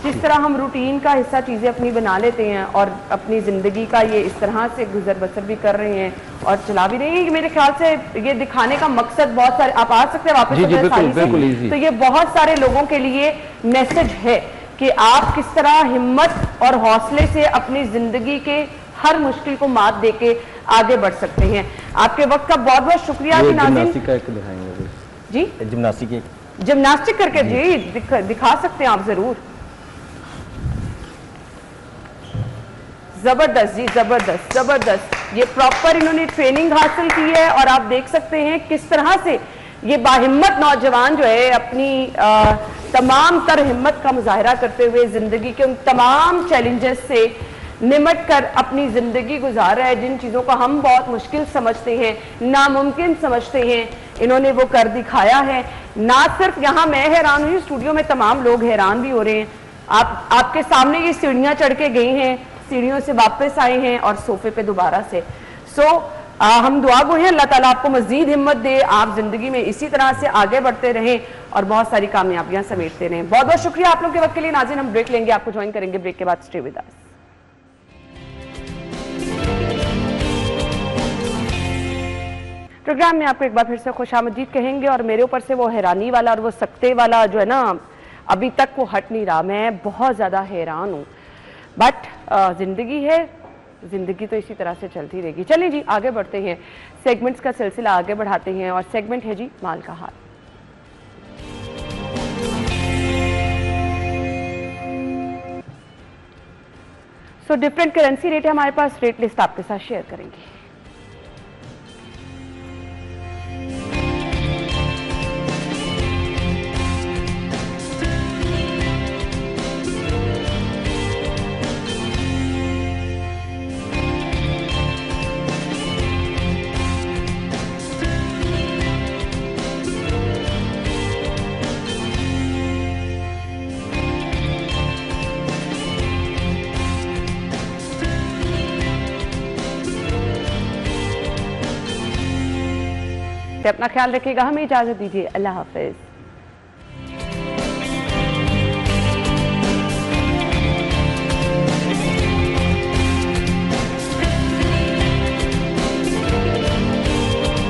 जिस तरह हम रूटीन का हिस्सा चीज़ें अपनी बना लेते हैं और अपनी ज़िंदगी का ये इस तरह से गुजर बसर भी कर रहे हैं और चला भी रहे हैं, मेरे ख्याल से ये दिखाने का मकसद बहुत सारे, आप आ सकते हैं वापस जी, बिल्कुल, तो ये बहुत सारे लोगों के लिए मैसेज है कि आप किस तरह हिम्मत और हौसले से अपनी ज़िंदगी के हर मुश्किल को मात देके आगे बढ़ सकते हैं। आपके वक्त का बहुत बहुत शुक्रिया। जी जिम्नास्टिक करके जी दिखा सकते हैं आप ज़रूर। ज़बरदस्त जी, ज़बरदस्त ज़बरदस्त। ये प्रॉपर इन्होंने ट्रेनिंग हासिल की है और आप देख सकते हैं किस तरह से ये बाहिम्मत नौजवान जो है अपनी तमाम तर हिम्मत का मुजाहरा करते हुए ज़िंदगी के उन तमाम चैलेंजेस से निमट कर अपनी ज़िंदगी गुजार रहा है। जिन चीज़ों को हम बहुत मुश्किल समझते हैं, नामुमकिन समझते हैं, इन्होंने वो कर दिखाया है। ना सिर्फ यहाँ मैं हैरान हुई, स्टूडियो में तमाम लोग हैरान भी हो रहे हैं। आपके सामने ये सीढ़ियाँ चढ़ के गए हैं, सीढ़ियों से वापस आए हैं और सोफे पे दोबारा से। हम दुआ गो हैं अल्लाह ताला आपको मज़ीद हिम्मत दे, आप ज़िंदगी में इसी तरह से आगे बढ़ते रहें और बहुत सारी कामयाबियां समेटते रहें। बहुत बहुत शुक्रिया आप लोग के वक्त के लिए। नाज़रीन, हम ब्रेक लेंगे, आपको ज्वाइन करेंगे ब्रेक के बाद। Stay with us. प्रोग्राम में आपको एक बार फिर से खुशामदीद कहेंगे और मेरे ऊपर से वो हैरानी वाला और वो सकते वाला जो है ना, अभी तक वो हट नहीं रहा। मैं बहुत ज़्यादा हैरान हूँ, बट ज़िंदगी है, ज़िंदगी तो इसी तरह से चलती रहेगी। चलिए जी, आगे बढ़ते हैं, सेगमेंट्स का सिलसिला आगे बढ़ाते हैं और सेगमेंट है जी माल का हाल। डिफरेंट करेंसी रेट है हमारे पास, रेट लिस्ट आपके साथ शेयर करेंगे। अपना ख्याल रखिएगा, हमें इजाजत दीजिए, अल्लाह हाफिज।